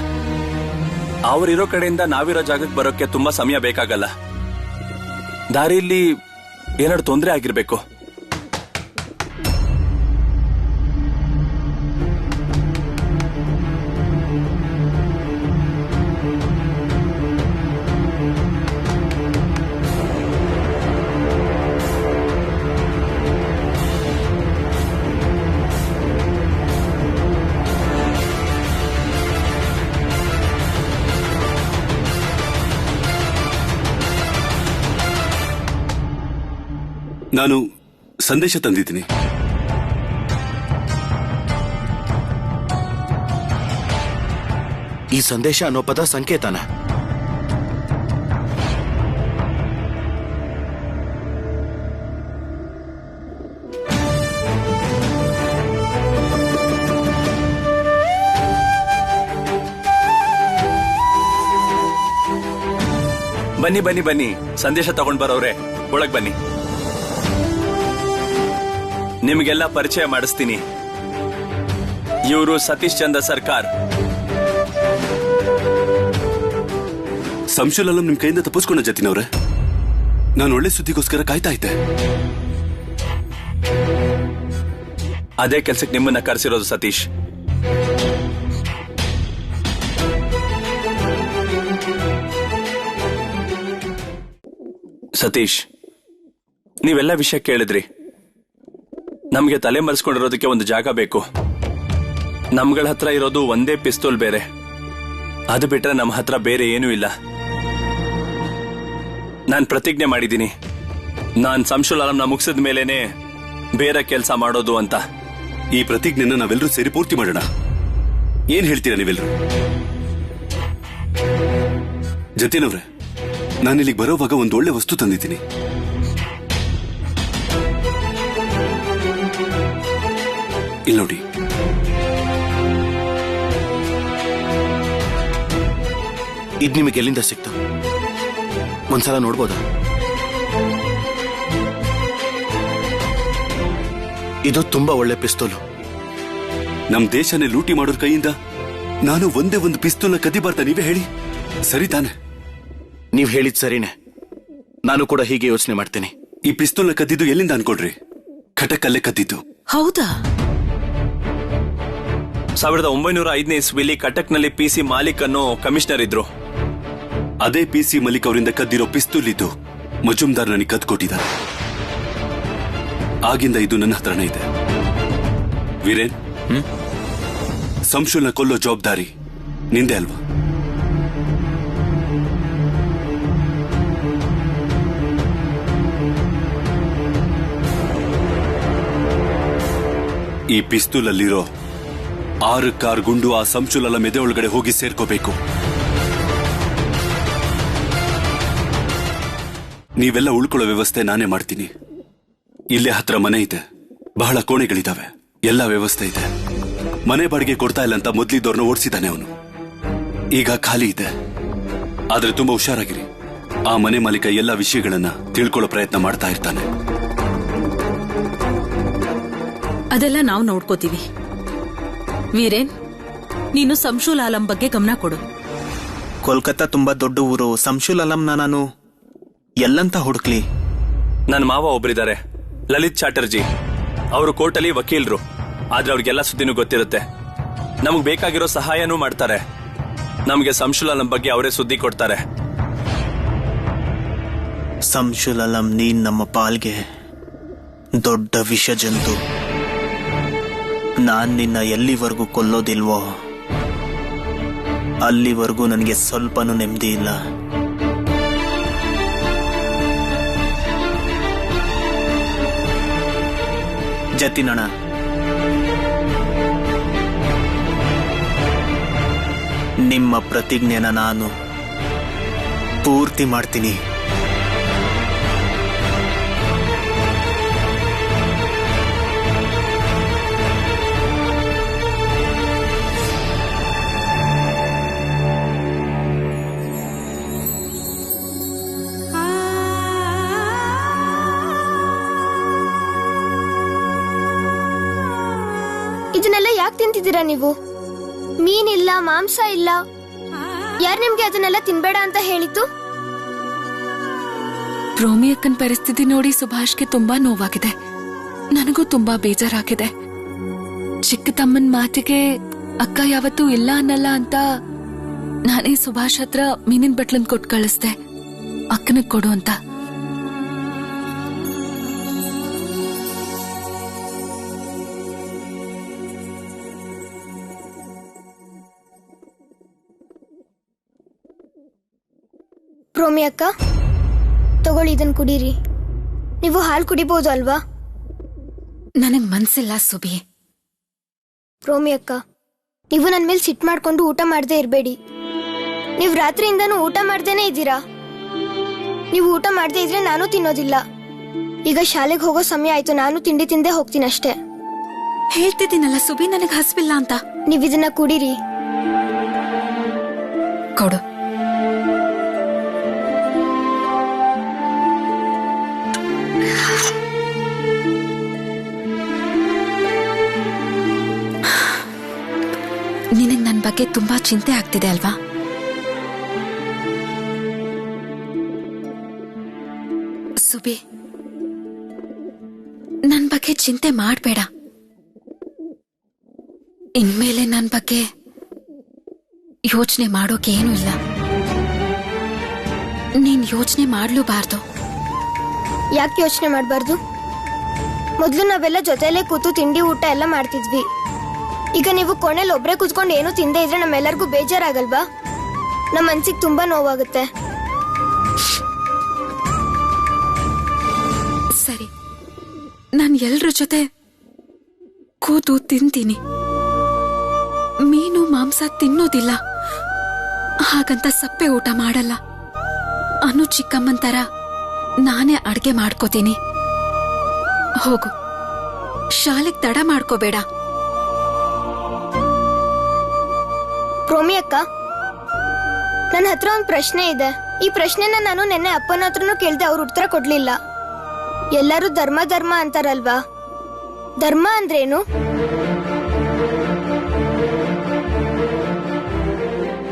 [SPEAKER 3] ಅವರಿರೋ ಕಡೆಯಿಂದ ನಾವಿರೋ ಜಾಗಕ್ಕೆ ಬರೋಕೆ ತುಂಬಾ ಸಮಯ ಬೇಕಾಗಲ್ಲ. ದಾರಿಯಲ್ಲಿ ಏನಾದ್ರು ತೊಂದರೆ ಆಗಿರ್ಬೇಕು.
[SPEAKER 13] ನಾನು ಸಂದೇಶ ತಂದಿದ್ದೀನಿ. ಈ ಸಂದೇಶ ಅನ್ನೋ ಪದ ಸಂಕೇತನ.
[SPEAKER 3] ಬನ್ನಿ ಬನ್ನಿ ಬನ್ನಿ, ಸಂದೇಶ ತಗೊಂಡ್ ಬರೋರೆ, ಒಳಗ್ ಬನ್ನಿ. ನಿಮ್ಗೆಲ್ಲ ಪರಿಚಯ ಮಾಡಿಸ್ತೀನಿ. ಇವರು ಸತೀಶ್ ಚಂದ್ರ ಸರ್ಕಾರ್.
[SPEAKER 13] ಸಂಶುಲಾಲಂ ನಿಮ್ ಕೈಯಿಂದ ತಪ್ಪಿಸ್ಕೊಂಡ ಜತಿನವ್ರೆ. ನಾನು ಒಳ್ಳೆ ಸುದ್ದಿಗೋಸ್ಕರ ಕಾಯ್ತಾ ಇದ್ದೆ.
[SPEAKER 3] ಅದೇ ಕೆಲ್ಸಕ್ಕೆ ನಿಮ್ಮನ್ನ ಕರೆಸಿರೋದು ಸತೀಶ್. ಸತೀಶ್, ನೀವೆಲ್ಲ ವಿಷಯ ಕೇಳಿದ್ರಿ. ನಮ್ಗೆ ತಲೆ ಮರೆಸ್ಕೊಂಡಿರೋದಕ್ಕೆ ಒಂದು ಜಾಗ ಬೇಕು. ನಮ್ಗಳ ಹತ್ರ ಇರೋದು ಒಂದೇ ಪಿಸ್ತೂಲ್ ಬೇರೆ. ಅದು ಬಿಟ್ರೆ ನಮ್ಮ ಹತ್ರ ಬೇರೆ ಏನೂ ಇಲ್ಲ. ನಾನ್ ಪ್ರತಿಜ್ಞೆ ಮಾಡಿದ್ದೀನಿ, ನಾನ್ ಸಂಶುಲಾಲಂನ ಮುಗಿಸಿದ ಮೇಲೇನೆ ಬೇರೆ ಕೆಲಸ ಮಾಡೋದು ಅಂತ.
[SPEAKER 13] ಈ ಪ್ರತಿಜ್ಞೆನ ನಾವೆಲ್ಲರೂ ಸೇರಿ ಪೂರ್ತಿ ಮಾಡೋಣ. ಏನ್ ಹೇಳ್ತೀರಾ ನೀವೆಲ್ಲರೂ? ಜತಿನವ್ರೆ, ನಾನಿಲ್ಲಿಗೆ ಬರೋವಾಗ ಒಂದು ಒಳ್ಳೆ ವಸ್ತು ತಂದಿದ್ದೀನಿ. ಇಲ್ಲಿ ನೋಡಿ. ಇದ್ ನಿಮಗೆ ಎಲ್ಲಿಂದ ಸಿಕ್ತು? ಒಂದ್ಸಲ ನೋಡ್ಬೋದಾ? ಇದು ತುಂಬಾ ಒಳ್ಳೆ ಪಿಸ್ತೂಲು. ನಮ್ ದೇಶನೇ ಲೂಟಿ ಮಾಡೋರ್ ಕೈಯಿಂದ ನಾನು ಒಂದೇ ಒಂದು ಪಿಸ್ತೂಲ್ನ ಕದಿಬಾರ್ದ? ನೀವೇ ಹೇಳಿ, ಸರಿ ತಾನೆ? ನೀವ್ ಹೇಳಿದ್ ಸರಿನೇ. ನಾನು ಕೂಡ ಹೀಗೆ ಯೋಚನೆ ಮಾಡ್ತೇನೆ. ಈ ಪಿಸ್ತೂಲ್ನ ಕದ್ದಿದ್ದು ಎಲ್ಲಿಂದ ಅನ್ಕೊಡ್ರಿ? ಖಟಕಲ್ಲೇ ಕದ್ದಿದ್ದು.
[SPEAKER 1] ಹೌದಾ?
[SPEAKER 3] 1905ನೇ ಇಸ್ವಿಲಿ ಕಟಕ್ನಲ್ಲಿ PC ಮಾಲಿಕ್ ಅನ್ನೋ ಕಮಿಷನರ್ ಇದ್ರು.
[SPEAKER 13] ಅದೇ PC ಮಲಿಕ್ ಅವರಿಂದ ಕದ್ದಿರೋ ಪಿಸ್ತೂಲ್ ಇದ್ದು ಮಜುಮ್ದಾರ್ ನನಗೆ ಕದ್ ಕೊಟ್ಟಿದ್ದಾರೆ. ಆಗಿಂದ ಇದು ನನ್ನ ಹತ್ರನೇ ಇದೆ. ವೀರೇನ್, ಸಂಶುಲ್ನ ಕೊಲ್ಲೋ ಜವಾಬ್ದಾರಿ ನಿಂದೆ ಅಲ್ವಾ? ಈ ಪಿಸ್ತೂಲ್ ಅಲ್ಲಿರೋ 6 ಕಾರ್ ಗುಂಡು ಆ ಸಂಶುಲಾಲ ಮೆದೆ ಒಳಗಡೆ ಹೋಗಿ ಸೇರ್ಕೋಬೇಕು. ನೀವೆಲ್ಲ ಉಳ್ಕೊಳ್ಳೋ ವ್ಯವಸ್ಥೆ ನಾನೇ ಮಾಡ್ತೀನಿ. ಇಲ್ಲೇ ಹತ್ರ ಮನೆ ಇದೆ, ಬಹಳ ಕೋಣೆಗಳಿದಾವೆ, ಎಲ್ಲ ವ್ಯವಸ್ಥೆ ಇದೆ. ಮನೆ ಬಾಡಿಗೆ ಕೊಡ್ತಾ ಇಲ್ಲ ಅಂತ ಮೊದ್ಲಿದ್ದವ್ರನ್ನ ಓಡಿಸಿದ್ದಾನೆ ಅವನು. ಈಗ ಖಾಲಿ ಇದೆ. ಆದ್ರೆ ತುಂಬಾ ಹುಷಾರಾಗಿರಿ. ಆ ಮನೆ ಮಾಲೀಕ ಎಲ್ಲ ವಿಷಯಗಳನ್ನ ತಿಳ್ಕೊಳ್ಳೋ ಪ್ರಯತ್ನ ಮಾಡ್ತಾ ಇರ್ತಾನೆ.
[SPEAKER 1] ಅದೆಲ್ಲ ನಾವು ನೋಡ್ಕೋತೀವಿ. ವೀರೇನ್, ನೀನು ಸಂಶುಲಾಲಂ ಬಗ್ಗೆ ಗಮನ ಕೊಡು.
[SPEAKER 4] ಕೋಲ್ಕತ್ತಾ ತುಂಬಾ ದೊಡ್ಡ ಊರು. ಸಂಶುಲಾಲಂನ ನಾನು ಎಲ್ಲಂತ ಹುಡುಕ್ಲಿ?
[SPEAKER 3] ನನ್ನ ಮಾವ ಒಬ್ಬರಿದ್ದಾರೆ, ಲಲಿತ್ ಚಾಟರ್ಜಿ. ಅವರು ಕೋರ್ಟಲ್ಲಿ ವಕೀಲರು. ಆದ್ರೆ ಅವ್ರಿಗೆಲ್ಲ ಸುದ್ದಿನೂ ಗೊತ್ತಿರುತ್ತೆ. ನಮಗ್ ಬೇಕಾಗಿರೋ ಸಹಾಯನೂ ಮಾಡ್ತಾರೆ. ನಮ್ಗೆ ಸಂಶುಲಾಲಂ ಬಗ್ಗೆ ಅವರೇ ಸುದ್ದಿ ಕೊಡ್ತಾರೆ.
[SPEAKER 4] ಸಂಶುಲಾಲಂ, ನೀನ್ ನಮ್ಮ ಪಾಲ್ಗೆ ದೊಡ್ಡ ವಿಷ ಜಂತು. ನಾನ್ ನಿನ್ನ ಎಲ್ಲಿವರೆಗೂ ಕೊಲ್ಲೋದಿಲ್ವೋ ಅಲ್ಲಿವರೆಗೂ ನನಗೆ ಸ್ವಲ್ಪನೂ ನೆಮ್ಮದಿ ಇಲ್ಲ. ಜತಿನಣ್ಣ, ನಿಮ್ಮ ಪ್ರತಿಜ್ಞೆನ ನಾನು ಪೂರ್ತಿ ಮಾಡ್ತೀನಿ.
[SPEAKER 8] ಇದನ್ನೆಲ್ಲ ಯಾಕೆ ತಿಂತಿದ್ದೀರಾ ನೀವು? ಮೀನಿಲ್ಲ, ಮಾಂಸ ಇಲ್ಲ. ಯಾರು ನಿಮ್ಗೆ ಅದನ್ನೆಲ್ಲ ತಿನ್ಬೇಡ ಅಂತ ಹೇಳಿದ್ದು?
[SPEAKER 7] ರೋಮಿ ಅಕ್ಕನ ಪರಿಸ್ಥಿತಿ ನೋಡಿ ಸುಭಾಷ್ಗೆ ತುಂಬಾ ನೋವಾಗಿದೆ. ನನಗೂ ತುಂಬಾ ಬೇಜಾರಾಗಿದೆ. ಚಿಕ್ಕ ತಮ್ಮನ್ ಮಾತಿಗೆ ಅಕ್ಕ ಯಾವತ್ತೂ ಇಲ್ಲ ಅನ್ನಲ್ಲ ಅಂತ ನಾನೇ ಸುಭಾಷ್ ಹತ್ರ ಮೀನಿನ ಬಟ್ಲನ್ ಕೊಟ್ಟು ಕಳಿಸ್ದೆ, ಅಕ್ಕನಿಗೆ ಕೊಡು ಅಂತ.
[SPEAKER 8] ರೋಮಿ ಅಕ್ಕ, ತಗೊಳ್ಳಿ, ಇದನ್ ಕುಡೀರಿ. ನೀವು ಹಾಲು ಕುಡಿಬಹುದು ಅಲ್ವಾ?
[SPEAKER 7] ನನಗ್ ಮನ್ಸಿಲ್ಲ ಸುಬಿ.
[SPEAKER 8] ರೋಮಿ ಅಕ್ಕ, ನೀವು ನನ್ ಮೇಲೆ ಸಿಟ್ಟು ಮಾಡ್ಕೊಂಡು ಊಟ ಮಾಡದೇ ಇರಬೇಡಿ. ನೀವು ರಾತ್ರಿಯಿಂದನೂ ಊಟ ಮಾಡ್ದೇನೆ ಇದ್ದೀರಾ. ನೀವು ಊಟ ಮಾಡದೇ ಇದ್ರೆ ನಾನು ತಿನ್ನೋದಿಲ್ಲ. ಈಗ ಶಾಲೆಗೆ ಹೋಗೋ ಸಮಯ ಆಯ್ತು. ನಾನು ತಿಂಡಿ ತಿಂದೇ ಹೋಗ್ತೀನಿ ಅಷ್ಟೇ.
[SPEAKER 7] ಹೇಳ್ತಿದ್ದೀನಲ್ಲ ಸುಬಿ, ನನಗ್ ಹಸ್ವಿಲ್ಲ ಅಂತ.
[SPEAKER 8] ನೀವಿದನ್ನ ಕುಡೀರಿ.
[SPEAKER 7] ಕೊಡು. ಬಗ್ಗೆ ತುಂಬಾ ಚಿಂತೆ ಆಗ್ತಿದೆ ಅಲ್ವಾ? ಸುಬಿ, ನನ್ ಬಗ್ಗೆ ಚಿಂತೆ ಮಾಡ್ಬೇಡ. ಇನ್ಮೇಲೆ ನನ್ ಬಗ್ಗೆ ಯೋಚನೆ ಮಾಡೋಕೆ ಏನೂ ಇಲ್ಲ. ನೀನ್ ಯೋಚನೆ ಮಾಡ್ಲೂಬಾರ್ದು.
[SPEAKER 8] ಯಾಕೆ ಯೋಚನೆ ಮಾಡಬಾರ್ದು? ಮೊದ್ಲು ನಾವೆಲ್ಲ ಜೊತೆಲೇ ಕೂತು ತಿಂಡಿ ಊಟ ಎಲ್ಲ ಮಾಡ್ತಿದ್ವಿ. ಈಗ ನೀವು ಕೋಣೆಲ್ ಒಬ್ರೇ ಕೂತ್ಕೊಂಡು ಏನು ತಿಂದೇ ಇದ್ರೆ ನಮ್ಮೆಲ್ಲರಿಗೂ ಬೇಜಾರಾಗಲ್ವಾ? ನಮ್ಮ ಮನ್ಸಿಗೆ ತುಂಬಾ ನೋವಾಗುತ್ತೆ.
[SPEAKER 7] ಸರಿ, ನಾನು ಎಲ್ರ ಜೊತೆ ಕೂತು ತಿಂತೀನಿ. ಮೀನು ಮಾಂಸ ತಿನ್ನೋದಿಲ್ಲ, ಹಾಗಂತ ಸಪ್ಪೆ ಊಟ ಮಾಡಲ್ಲ. ಅನು ಚಿಕ್ಕಮ್ಮನ್ ತರ ನಾನೇ ಅಡ್ಗೆ ಮಾಡ್ಕೋತೀನಿ. ಹೋಗು, ಶಾಲೆಗೆ ತಡ ಮಾಡ್ಕೋಬೇಡ.
[SPEAKER 8] ಪ್ರೋಮಿ ಅಕ್ಕ, ನನ್ನ ಹತ್ರ ಒಂದು ಪ್ರಶ್ನೆ ಇದೆ. ಈ ಪ್ರಶ್ನೆನ ನಾನು ನೆನ್ನೆ ಅಪ್ಪನ ಹತ್ರನೂ ಕೇಳ್ದೆ, ಅವ್ರು ಉತ್ತರ ಕೊಡ್ಲಿಲ್ಲ. ಎಲ್ಲರೂ ಧರ್ಮ ಧರ್ಮ ಅಂತಾರಲ್ವಾ, ಧರ್ಮ ಅಂದ್ರೇನು?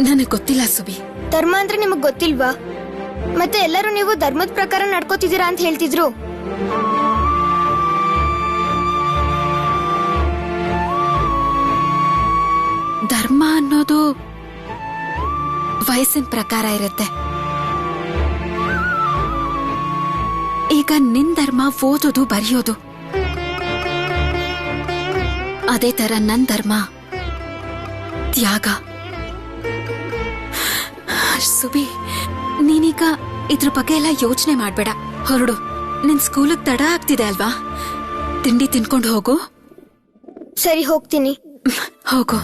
[SPEAKER 7] ನನಗೆ ಗೊತ್ತಿಲ್ಲ ಸುಬಿ.
[SPEAKER 8] ಧರ್ಮ ಅಂದ್ರೆ ನಿಮಗ್ ಗೊತ್ತಿಲ್ವಾ? ಮತ್ತೆ ಎಲ್ಲರೂ ನೀವು ಧರ್ಮದ ಪ್ರಕಾರ ನಡ್ಕೋತಿದ್ದೀರಾ ಅಂತ ಹೇಳ್ತಿದ್ರು.
[SPEAKER 7] ಧರ್ಮ ಅನ್ನೋದು ವಯಸ್ಸಿನ ಪ್ರಕಾರ ಇರುತ್ತೆ. ಈಗ ನಿನ್ ಧರ್ಮ ಓದೋದು ಬರೆಯೋದು, ಅದೇ ತರ ನನ್ ಧರ್ಮ ತ್ಯಾಗ. ಸುಬಿ, ನೀನೀಗ ಇದ್ರ ಬಗ್ಗೆ ಎಲ್ಲ ಯೋಚನೆ ಮಾಡ್ಬೇಡ. ಹೊರಡು, ನಿನ್ ಸ್ಕೂಲಿಗೆ ತಡ ಆಗ್ತಿದೆ ಅಲ್ವಾ? ತಿಂಡಿ ತಿನ್ಕೊಂಡು ಹೋಗು.
[SPEAKER 8] ಸರಿ, ಹೋಗ್ತೀನಿ.
[SPEAKER 7] ಹೋಗು.